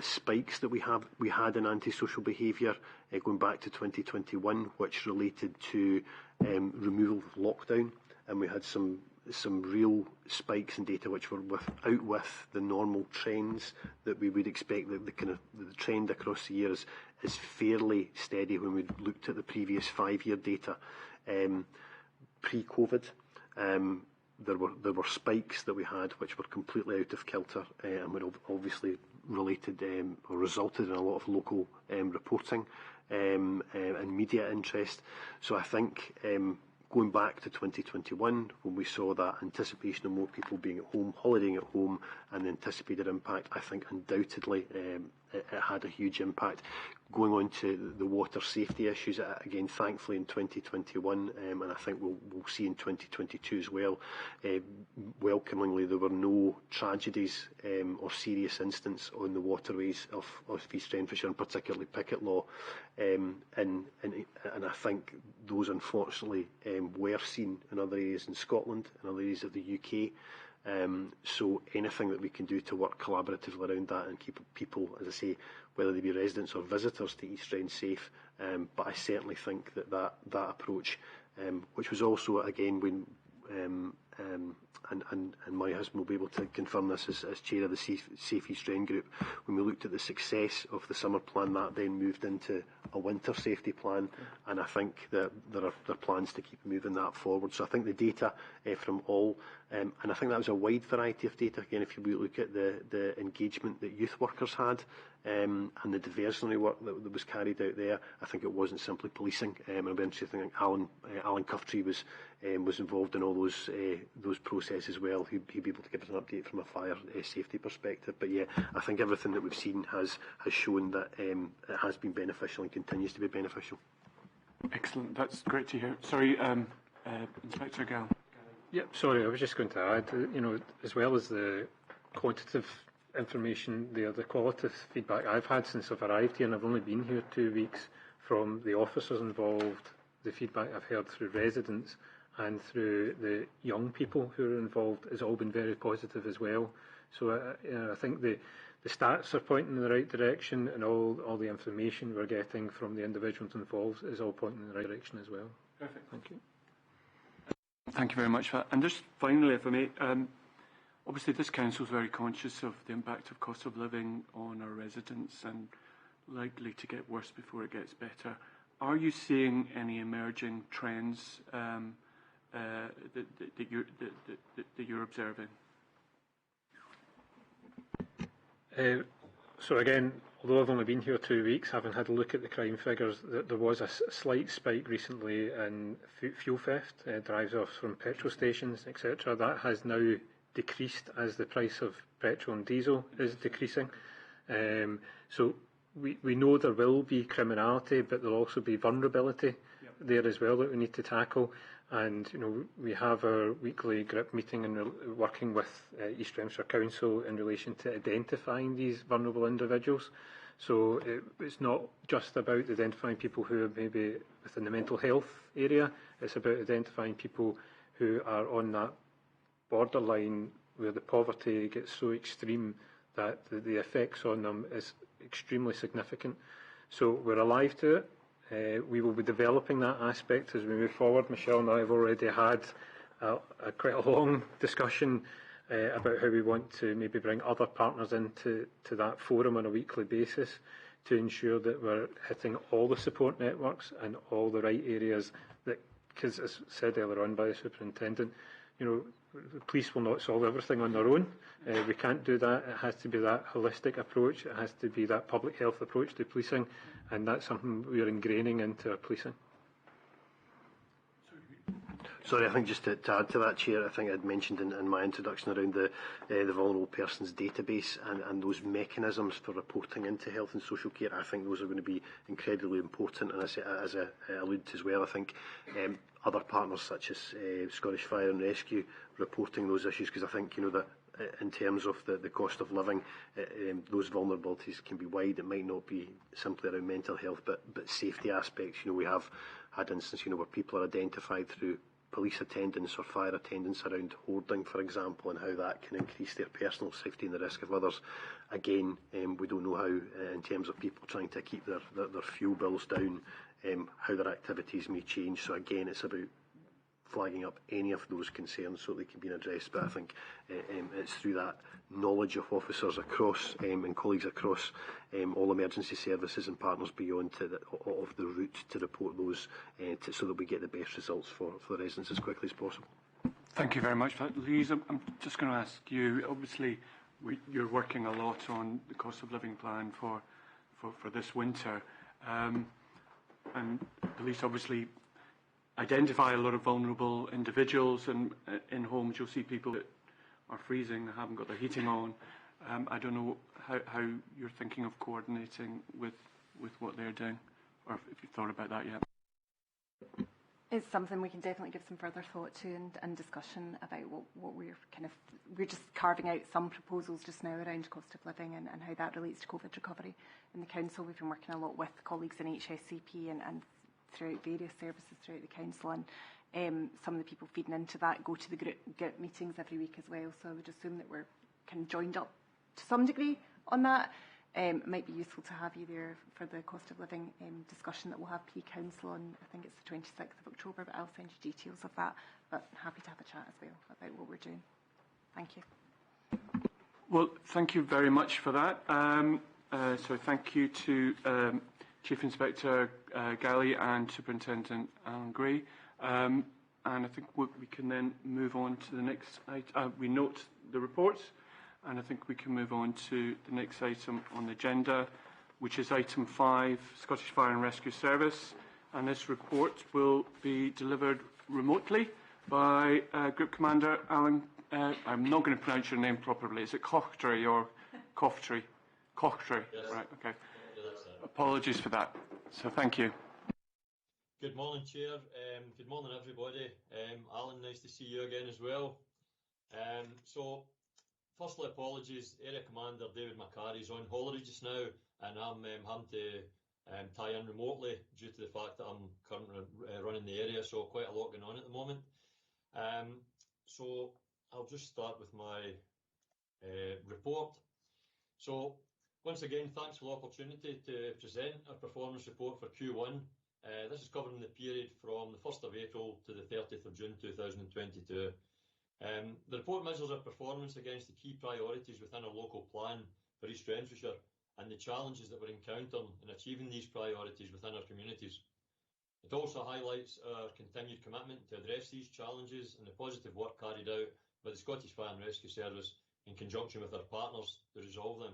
spikes that we had in antisocial behaviour going back to 2021, which related to removal of lockdown, and we had some real spikes in data which were out the normal trends that we would expect. The trend across the years is fairly steady when we looked at the previous 5-year data. Pre-COVID, there were spikes that we had which were completely out of kilter and were obviously related or resulted in a lot of local reporting and media interest. So I think going back to 2021, when we saw that anticipation of more people being at home, holidaying at home, and the anticipated impact, I think undoubtedly it had a huge impact. Going on to the water safety issues, again, thankfully in 2021, and I think we'll see in 2022 as well, welcomingly there were no tragedies or serious incidents on the waterways of East Renfrewshire, and particularly Picket Law, and I think those unfortunately were seen in other areas in Scotland and other areas of the UK. So anything that we can do to work collaboratively around that and keep people, as I say, whether they be residents or visitors to East Rend safe, but I certainly think that approach, which was also, again, when and my husband will be able to confirm this as chair of the Safe East Rend group, when we looked at the success of the summer plan, that then moved into a winter safety plan, and I think that there are plans to keep moving that forward. So I think the data from all, and I think that was a wide variety of data. Again, if you look at the engagement that youth workers had, and the diversionary work that was carried out there, I think it wasn't simply policing. And I'll be interested. I think Alan Cuftree was involved in all those processes as well. He'd be able to give us an update from a fire safety perspective. But yeah, I think everything that we've seen has shown that it has been beneficial and continues to be beneficial. Excellent. That's great to hear. Sorry, Inspector Gall. Yep. Sorry, I was just going to add, as well as the quantitative information, the qualitative feedback I've had since I've arrived here, and I've only been here 2 weeks, from the officers involved, the feedback I've heard through residents and through the young people who are involved has all been very positive as well. So I think the the stats are pointing in the right direction, and all the information we're getting from the individuals involved is all pointing in the right direction as well. Perfect. Thank you. Thank you very much for that. And just finally, if I may, obviously this council is very conscious of the impact of cost of living on our residents and likely to get worse before it gets better. Are you seeing any emerging trends that you're observing? So again, although I've only been here 2 weeks, having had a look at the crime figures, there was a slight spike recently in fuel theft, drives-offs from petrol stations, etc. That has now decreased as the price of petrol and diesel is decreasing. So we know there will be criminality, but there'll also be vulnerability there as well that we need to tackle. And we have our weekly GRIP meeting and working with East Gramsci Council in relation to identifying these vulnerable individuals. So it's not just about identifying people who are maybe within the mental health area. It's about identifying people who are on that borderline where the poverty gets so extreme that the effects on them is extremely significant. So we're alive to it. We will be developing that aspect as we move forward. Michelle and I have already had quite a long discussion about how we want to maybe bring other partners into that forum on a weekly basis to ensure that we're hitting all the support networks and all the right areas. Because as said earlier on by the superintendent, the police will not solve everything on their own. We can't do that. It has to be that holistic approach. It has to be that public health approach to policing, and that's something we are ingraining into our policing. Sorry, I think just to add to that, Chair, I think I'd mentioned in my introduction around the Vulnerable Persons Database and those mechanisms for reporting into health and social care. I think those are going to be incredibly important, and as I alluded to as well, I think other partners such as Scottish Fire and Rescue reporting those issues, because I think that in terms of the cost of living, those vulnerabilities can be wide. It might not be simply around mental health, but safety aspects. We have had instances where people are identified through police attendance or fire attendance around hoarding, for example, and how that can increase their personal safety and the risk of others. Again, we don't know how, in terms of people trying to keep their fuel bills down, how their activities may change. So again, it's about flagging up any of those concerns so they can be addressed. But I think it's through that knowledge of officers across and colleagues across all emergency services and partners beyond of the route to report those so that we get the best results for the residents as quickly as possible. Thank you very much for that. Louise, I'm just going to ask you, obviously you're working a lot on the cost of living plan for this winter, and police obviously identify a lot of vulnerable individuals, and in homes you'll see people that are freezing, they haven't got their heating on. I don't know how you're thinking of coordinating with what they're doing, or if you've thought about that yet. It's something we can definitely give some further thought to and discussion about what we're just carving out some proposals just now around cost of living and how that relates to COVID recovery. In the council, we've been working a lot with colleagues in HSCP and throughout various services throughout the council, and some of the people feeding into that go to the group meetings every week as well. So I would assume that we're kind of joined up to some degree on that. It might be useful to have you there for the cost of living discussion that we'll have pre-council on, I think it's the 26th of October, but I'll send you details of that. But happy to have a chat as well about what we're doing. Thank you. Well, thank you very much for that. So thank you to Chief Inspector Galley and Superintendent Alan Gray. And I think we can then move on to the next item. We note the reports, and I think we can move on to the next item on the agenda, which is item 5, Scottish Fire and Rescue Service. And this report will be delivered remotely by Group Commander Alan. I'm not going to pronounce your name properly. Is it Cochtry or Coftry? Cochtry. Yes. Right. Okay. Apologies for that. So thank you. Good morning, Chair. Good morning, everybody. Alan, nice to see you again as well. So, firstly, apologies. Area Commander David McCarry is on holiday just now, and I'm having to tie in remotely due to the fact that I'm currently running the area, so quite a lot going on at the moment. So, I'll just start with my report. So, once again, thanks for the opportunity to present our performance report for Q1. This is covering the period from the 1st of April to the 30th of June 2022. The report measures our performance against the key priorities within our local plan for East Renfrewshire and the challenges that we're encountering in achieving these priorities within our communities. It also highlights our continued commitment to address these challenges and the positive work carried out by the Scottish Fire and Rescue Service in conjunction with our partners to resolve them.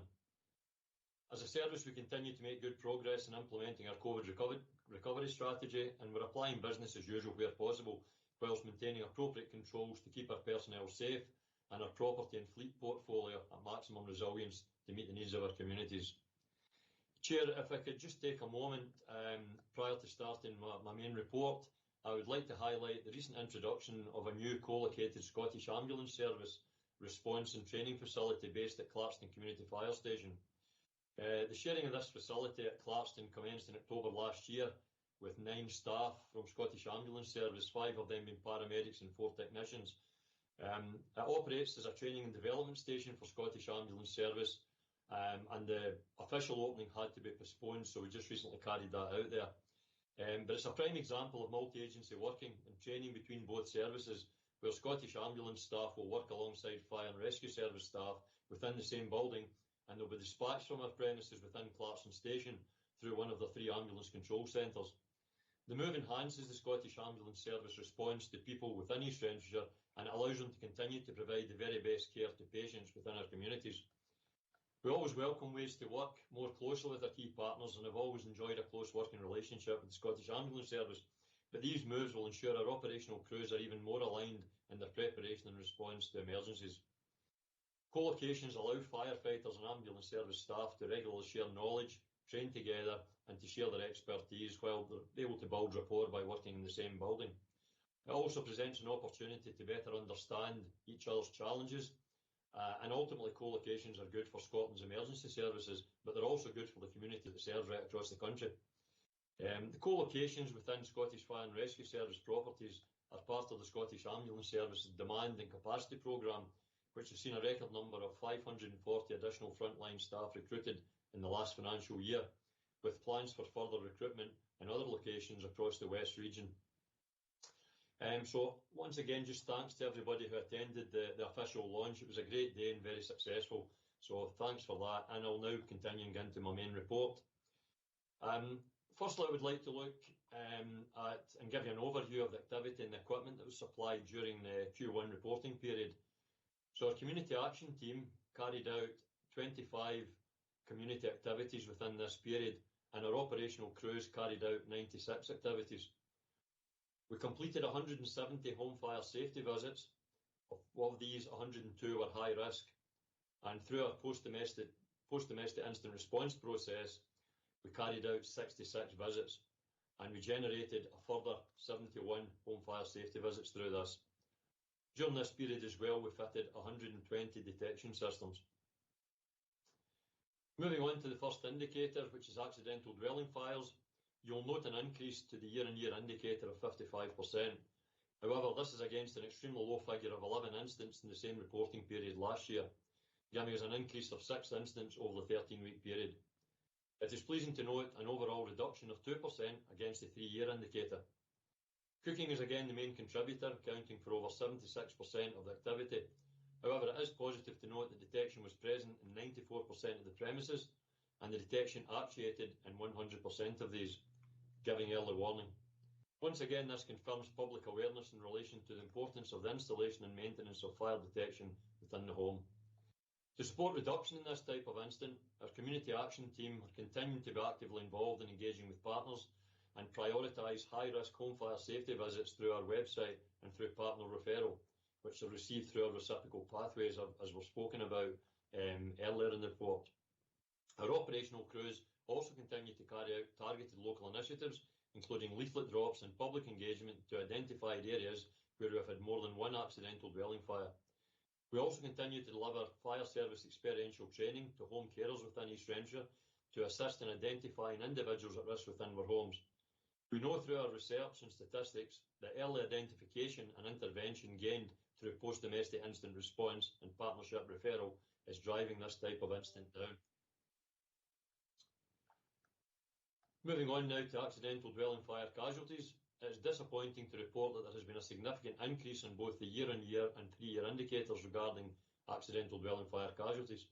As a service, we continue to make good progress in implementing our COVID recovery strategy, and we're applying business as usual where possible, whilst maintaining appropriate controls to keep our personnel safe and our property and fleet portfolio at maximum resilience to meet the needs of our communities. Chair, if I could just take a moment prior to starting my main report, I would like to highlight the recent introduction of a new co-located Scottish Ambulance Service response and training facility based at Clarkston Community Fire Station. The sharing of this facility at Clarkston commenced in October last year with 9 staff from Scottish Ambulance Service, 5 of them being paramedics and 4 technicians. It operates as a training and development station for Scottish Ambulance Service, and the official opening had to be postponed, so we just recently carried that out there. But it's a prime example of multi-agency working and training between both services, where Scottish Ambulance staff will work alongside Fire and Rescue Service staff within the same building, and they'll be dispatched from our premises within Clarkston Station through one of the 3 ambulance control centres. The move enhances the Scottish Ambulance Service response to people within East Renfrewshire, and it allows them to continue to provide the very best care to patients within our communities. We always welcome ways to work more closely with our key partners, and have always enjoyed a close working relationship with the Scottish Ambulance Service, but these moves will ensure our operational crews are even more aligned in their preparation and response to emergencies. Co-locations allow firefighters and ambulance service staff to regularly share knowledge, train together, and to share their expertise while they're able to build rapport by working in the same building. It also presents an opportunity to better understand each other's challenges, and ultimately co-locations are good for Scotland's emergency services, but they're also good for the community that serves right across the country. The co-locations within Scottish Fire and Rescue Service properties are part of the Scottish Ambulance Service's Demand and Capacity Programme, which has seen a record number of 540 additional frontline staff recruited in the last financial year, with plans for further recruitment in other locations across the West region. So once again, just thanks to everybody who attended the official launch. It was a great day and very successful, so thanks for that, and I'll now continue into my main report. Firstly, I would like to look at and give you an overview of the activity and the equipment that was supplied during the Q1 reporting period. So our community action team carried out 25 community activities within this period, and our operational crews carried out 96 activities. We completed 170 home fire safety visits. Of these, 102 were high risk, and through our post-domestic instant response process, we carried out 66 visits, and we generated a further 71 home fire safety visits through this. During this period as well, we fitted 120 detection systems. Moving on to the first indicator, which is accidental dwelling fires, you'll note an increase to the year-on-year indicator of 55%. However, this is against an extremely low figure of 11 incidents in the same reporting period last year, giving us an increase of 6 incidents over the 13-week period. It is pleasing to note an overall reduction of 2% against the 3-year indicator. Cooking is again the main contributor, accounting for over 76% of the activity. However, it is positive to note that detection was present in 94% of the premises, and the detection actuated in 100% of these, giving early warning. Once again, this confirms public awareness in relation to the importance of the installation and maintenance of fire detection within the home. To support reduction in this type of incident, our community action team are continuing to be actively involved in engaging with partners and prioritise high-risk home fire safety visits through our website and through partner referral, which are received through our reciprocal pathways, as we've spoken about earlier in the report. Our operational crews also continue to carry out targeted local initiatives, including leaflet drops and public engagement to identified areas where we have had more than one accidental dwelling fire. We also continue to deliver fire service experiential training to home carers within East Renfrewshire to assist in identifying individuals at risk within their homes. We know through our research and statistics that early identification and intervention gained through post-domestic incident response and partnership referral is driving this type of incident down. Moving on now to accidental dwelling fire casualties. It is disappointing to report that there has been a significant increase in both the year-on-year and 3-year indicators regarding accidental dwelling fire casualties.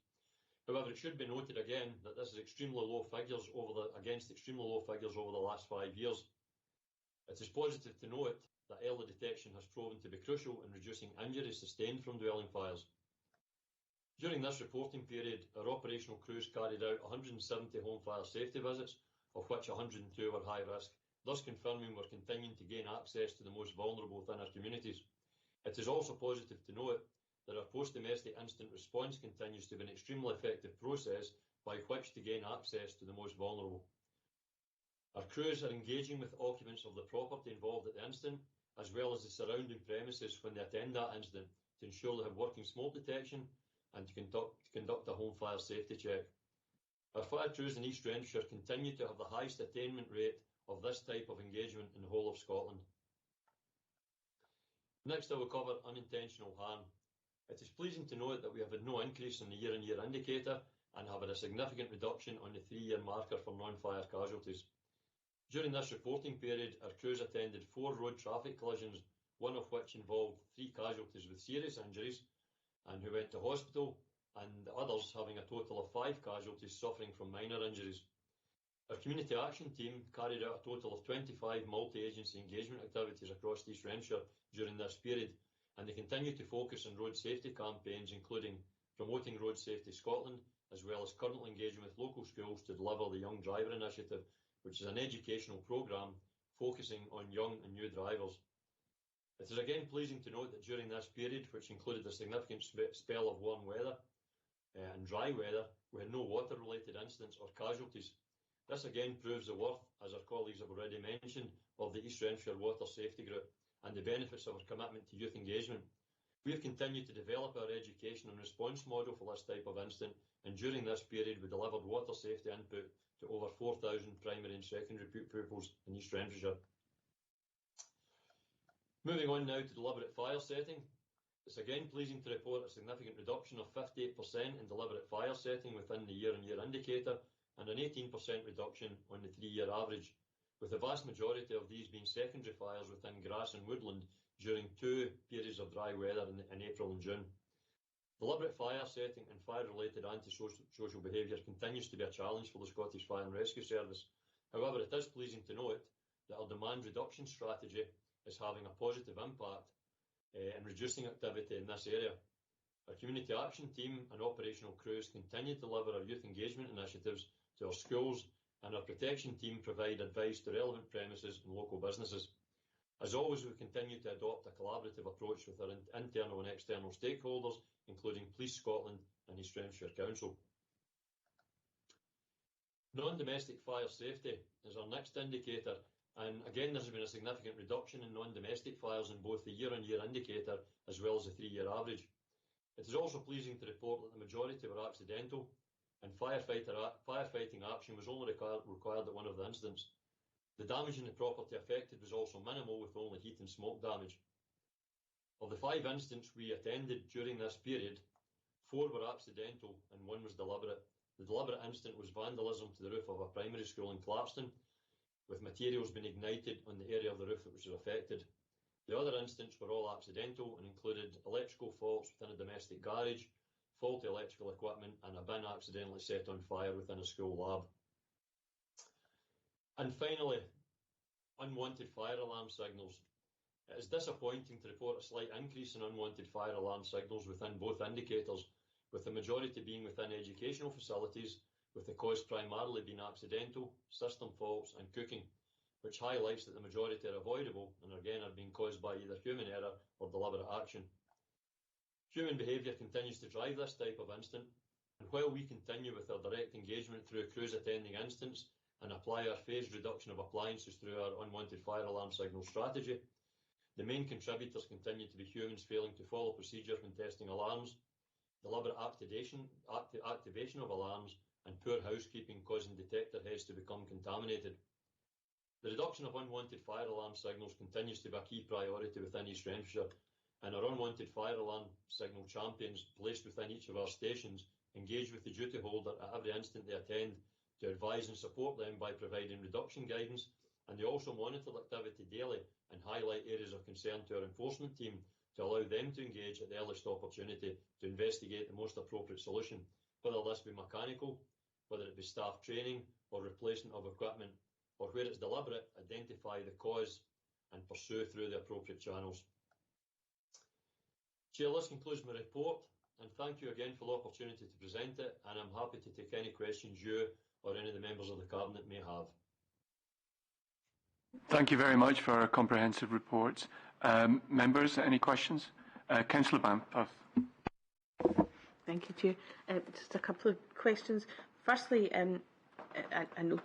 However, it should be noted again that this is extremely low figures against extremely low figures over the last 5 years. It is positive to note that early detection has proven to be crucial in reducing injuries sustained from dwelling fires. During this reporting period, our operational crews carried out 170 home fire safety visits, of which 102 were high risk, thus confirming we're continuing to gain access to the most vulnerable within our communities. It is also positive to note that our post-domestic incident response continues to be an extremely effective process by which to gain access to the most vulnerable. Our crews are engaging with occupants of the property involved at the incident, as well as the surrounding premises when they attend that incident, to ensure they have working smoke detection and to conduct a home fire safety check. Our fire crews in East Renfrewshire continue to have the highest attainment rate of this type of engagement in the whole of Scotland. Next, I will cover unintentional harm. It is pleasing to note that we have had no increase in the year-on-year indicator and have had a significant reduction on the 3-year marker for non-fire casualties. During this reporting period, our crews attended 4 road traffic collisions, one of which involved 3 casualties with serious injuries and who went to hospital, and the others having a total of 5 casualties suffering from minor injuries. Our community action team carried out a total of 25 multi-agency engagement activities across East Renfrewshire during this period, and they continue to focus on road safety campaigns, including promoting Road Safety Scotland, as well as currently engaging with local schools to deliver the Young Driver Initiative, which is an educational programme focusing on young and new drivers. It is again pleasing to note that during this period, which included a significant spell of warm weather and dry weather, we had no water-related incidents or casualties. This again proves the worth, as our colleagues have already mentioned, of the East Renfrewshire Water Safety Group and the benefits of our commitment to youth engagement. We have continued to develop our education and response model for this type of incident, and during this period we delivered water safety input to over 4,000 primary and secondary pupils in East Renfrewshire. Moving on now to deliberate fire setting. It's again pleasing to report a significant reduction of 58% in deliberate fire setting within the year-on-year indicator and an 18% reduction on the 3-year average, with the vast majority of these being secondary fires within grass and woodland during 2 periods of dry weather in April and June. Deliberate fire setting and fire-related antisocial behaviour continues to be a challenge for the Scottish Fire and Rescue Service. However, it is pleasing to note that our demand reduction strategy is having a positive impact in reducing activity in this area. Our community action team and operational crews continue to deliver our youth engagement initiatives to our schools, and our protection team provide advice to relevant premises and local businesses. As always, we continue to adopt a collaborative approach with our internal and external stakeholders, including Police Scotland and East Renfrewshire Council. Non-domestic fire safety is our next indicator, and again there has been a significant reduction in non-domestic fires in both the year-on-year indicator as well as the 3-year average. It is also pleasing to report that the majority were accidental, and firefighting action was only required at one of the incidents. The damage in the property affected was also minimal, with only heat and smoke damage. Of the 5 incidents we attended during this period, 4 were accidental and 1 was deliberate. The deliberate incident was vandalism to the roof of a primary school in Clarkston, with materials being ignited on the area of the roof that was affected. The other incidents were all accidental and included electrical faults within a domestic garage, faulty electrical equipment, and a bin accidentally set on fire within a school lab. And finally, unwanted fire alarm signals. It is disappointing to report a slight increase in unwanted fire alarm signals within both indicators, with the majority being within educational facilities, with the cause primarily being accidental, system faults and cooking, which highlights that the majority are avoidable and again are being caused by either human error or deliberate action. Human behaviour continues to drive this type of incident, and while we continue with our direct engagement through crews attending incidents and apply our phased reduction of appliances through our unwanted fire alarm signal strategy, the main contributors continue to be humans failing to follow procedures when testing alarms, deliberate activation of alarms, and poor housekeeping causing detector heads to become contaminated. The reduction of unwanted fire alarm signals continues to be a key priority within East Renfrewshire, and our unwanted fire alarm signal champions placed within each of our stations engage with the duty holder at every instant they attend to advise and support them by providing reduction guidance, and they also monitor activity daily and highlight areas of concern to our enforcement team to allow them to engage at the earliest opportunity to investigate the most appropriate solution, whether this be mechanical, whether it be staff training or replacement of equipment, or where it's deliberate, identify the cause and pursue through the appropriate channels. Chair, this concludes my report, and thank you again for the opportunity to present it, and I'm happy to take any questions you or any of the members of the Cabinet may have. Thank you very much for a comprehensive report. Members, any questions? Councillor Bampaf. Thank you, Chair. Just a couple of questions. Firstly, I know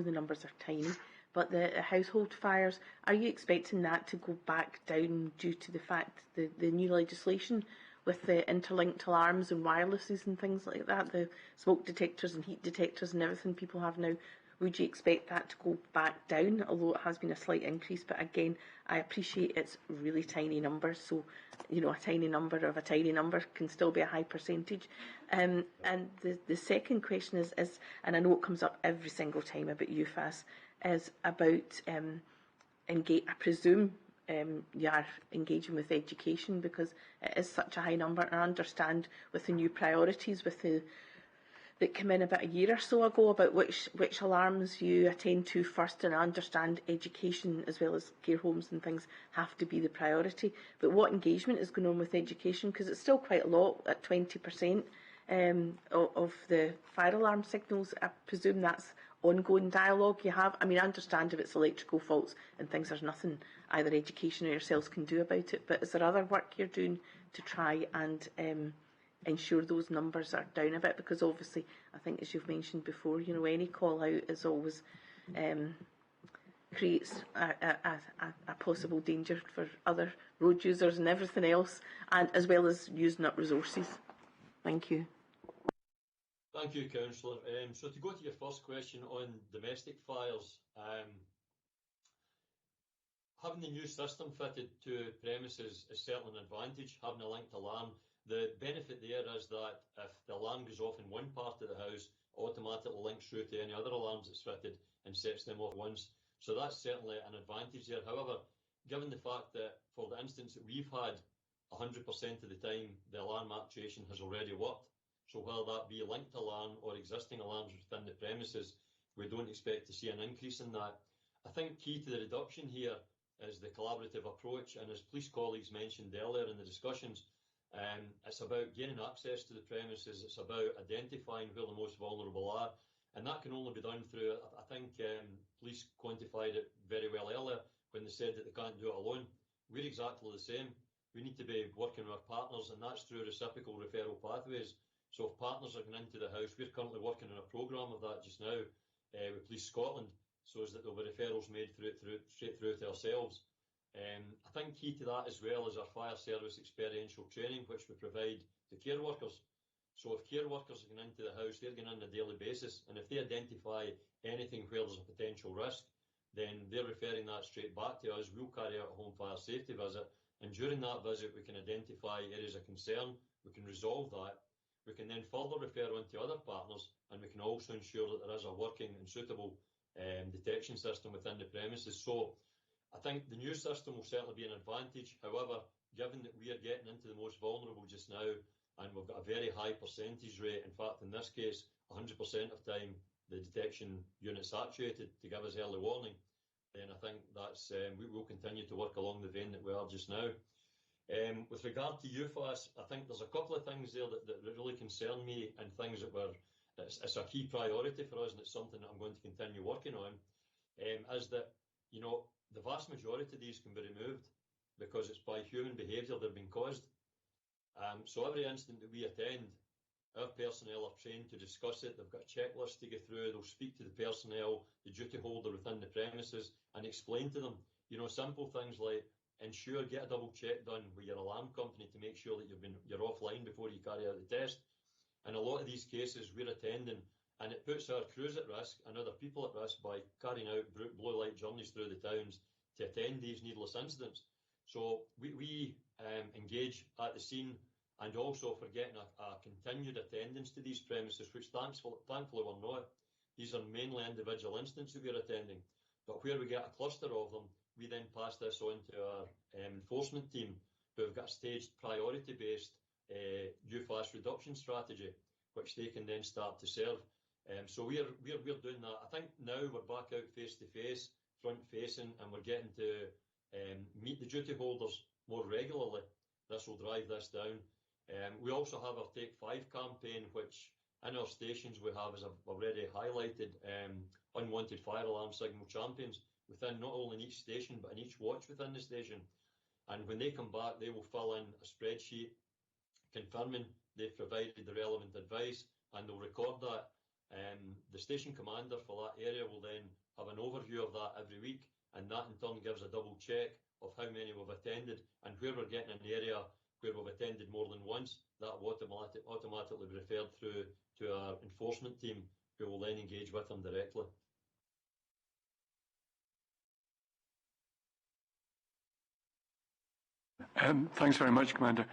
the numbers are tiny, but the household fires, are you expecting that to go back down due to the fact the new legislation with the interlinked alarms and wirelesses and things like that, the smoke detectors and heat detectors and everything people have now? Would you expect that to go back down, although it has been a slight increase? But again, I appreciate it's really tiny numbers, so a tiny number of a tiny number can still be a high percentage. And the second question is, and I know it comes up every single time about UFAS, is about I presume you are engaging with education because it is such a high number. And I understand with the new priorities, that came in about a year or so ago about which alarms you attend to first, and I understand education as well as care homes and things have to be the priority. But what engagement is going on with education? Because it's still quite a lot, at 20% of the fire alarm signals. I presume that's ongoing dialogue you have. I mean, I understand if it's electrical faults and things, there's nothing either education or yourselves can do about it. But is there other work you're doing to try and ensure those numbers are down a bit? Because obviously, I think as you've mentioned before, any call out is always creates a possible danger for other road users and everything else, and as well as using up resources. Thank you. Thank you, Councillor. So to go to your first question on domestic fires, having the new system fitted to premises is certainly an advantage, having a linked alarm. The benefit there is that if the alarm goes off in one part of the house, automatically links through to any other alarms that's fitted and sets them off once. So that's certainly an advantage there. However, given the fact that for the instance that we've had, 100% of the time the alarm actuation has already worked, so whether that be a linked alarm or existing alarms within the premises, we don't expect to see an increase in that. I think key to the reduction here is the collaborative approach, and as police colleagues mentioned earlier in the discussions, it's about gaining access to the premises, it's about identifying where the most vulnerable are, and that can only be done through, I think police quantified it very well earlier when they said that they can't do it alone. We're exactly the same. We need to be working with our partners, and that's through reciprocal referral pathways. So if partners are going into the house, we're currently working on a programme of that just now with Police Scotland, so as that there'll be referrals made straight through to ourselves. I think key to that as well is our fire service experiential training, which we provide to care workers. So if care workers are going into the house, they're going on a daily basis, and if they identify anything where there's a potential risk, then they're referring that straight back to us. We'll carry out a home fire safety visit, and during that visit we can identify areas of concern, we can resolve that, we can then further refer on to other partners, and we can also ensure that there is a working and suitable detection system within the premises. So I think the new system will certainly be an advantage. However, given that we are getting into the most vulnerable just now, and we've got a very high percentage rate, in fact in this case 100% of time the detection unit's actuated to give us early warning, then I think that's we will continue to work along the vein that we are just now. With regard to UFAS, I think there's a couple of things there that really concern me, and things that it's a key priority for us, and it's something that I'm going to continue working on, is that the vast majority of these can be removed because it's by human behaviour they're being caused. So every incident that we attend, our personnel are trained to discuss it. They've got a checklist to go through. They'll speak to the personnel, the duty holder within the premises, and explain to them, simple things like get a double check done with your alarm company to make sure that you're offline before you carry out the test. In a lot of these cases we're attending, and it puts our crews at risk and other people at risk by carrying out blue light journeys through the towns to attend these needless incidents. So we engage at the scene, and also for getting a continued attendance to these premises, which thankfully we're not. These are mainly individual incidents that we're attending, but where we get a cluster of them, we then pass this on to our enforcement team, who have got a staged priority-based UFAS reduction strategy, which they can then start to serve. So we're doing that. I think now we're back out face-to-face, front-facing, and we're getting to meet the duty holders more regularly. This will drive this down. We also have our Take 5 campaign, which in our stations we have, as I've already highlighted, unwanted fire alarm signal champions within not only in each station, but in each watch within the station. And when they come back, they will fill in a spreadsheet confirming they've provided the relevant advice, and they'll record that. The station commander for that area will then have an overview of that every week, and that in turn gives a double check of how many we've attended, and where we're getting an area where we've attended more than once, that will automatically be referred through to our enforcement team, who will then engage with them directly. Thanks very much, Commander.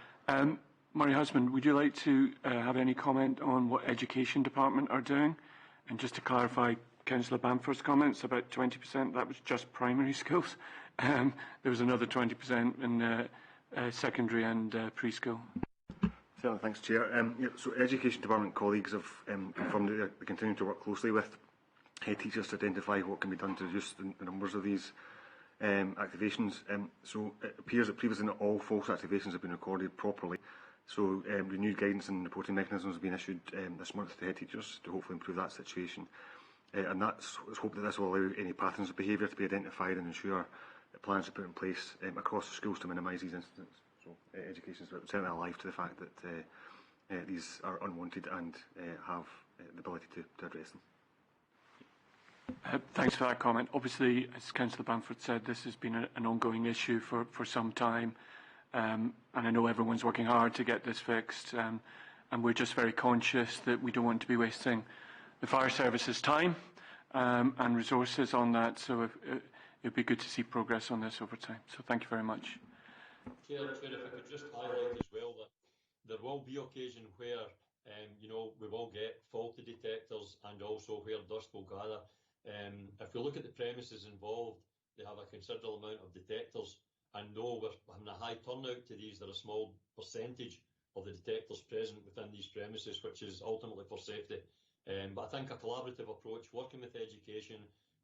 Murray Husband, would you like to have any comment on what Education Department are doing? And just to clarify Councillor Bamford's comments about 20%, that was just primary schools. There was another 20% in secondary and preschool. Certainly, thanks, Chair. So Education Department colleagues have confirmed that they're continuing to work closely with head teachers to identify what can be done to reduce the numbers of these activations. So it appears that previously not all false activations have been recorded properly. So renewed guidance and reporting mechanisms have been issued this month to head teachers to hopefully improve that situation. And let's hope that this will allow any patterns of behaviour to be identified and ensure that plans are put in place across the schools to minimise these incidents. So education is certainly alive to the fact that these are unwanted and have the ability to address them. Thanks for that comment. Obviously, as Councillor Bamford said, this has been an ongoing issue for some time, and I know everyone's working hard to get this fixed, and we're just very conscious that we don't want to be wasting the fire service's time and resources on that, so it'd be good to see progress on this over time. So thank you very much. Chair, if I could just highlight as well that there will be occasion where we will get faulty detectors, and also where dust will gather. If we look at the premises involved, they have a considerable amount of detectors, and though we're having a high turnout to these, there are a small percentage of the detectors present within these premises, which is ultimately for safety. But I think a collaborative approach, working with education,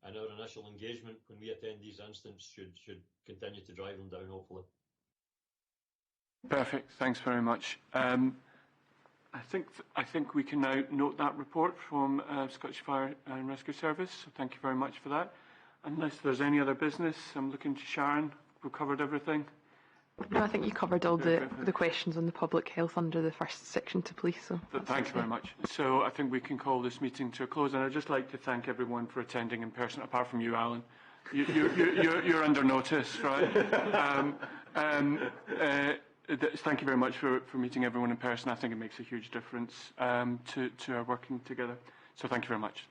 and our initial engagement when we attend these incidents should continue to drive them down, hopefully. Perfect. Thanks very much. I think we can now note that report from Scottish Fire and Rescue Service. So thank you very much for that. Unless there's any other business, I'm looking to Sharon. We've covered everything. No, I think you covered all the questions on the public health under the first section to police. So thank you very much. So I think we can call this meeting to a close, and I'd just like to thank everyone for attending in person, apart from you, Alan. You're under notice, right? Thank you very much for meeting everyone in person. I think it makes a huge difference to our working together. So thank you very much.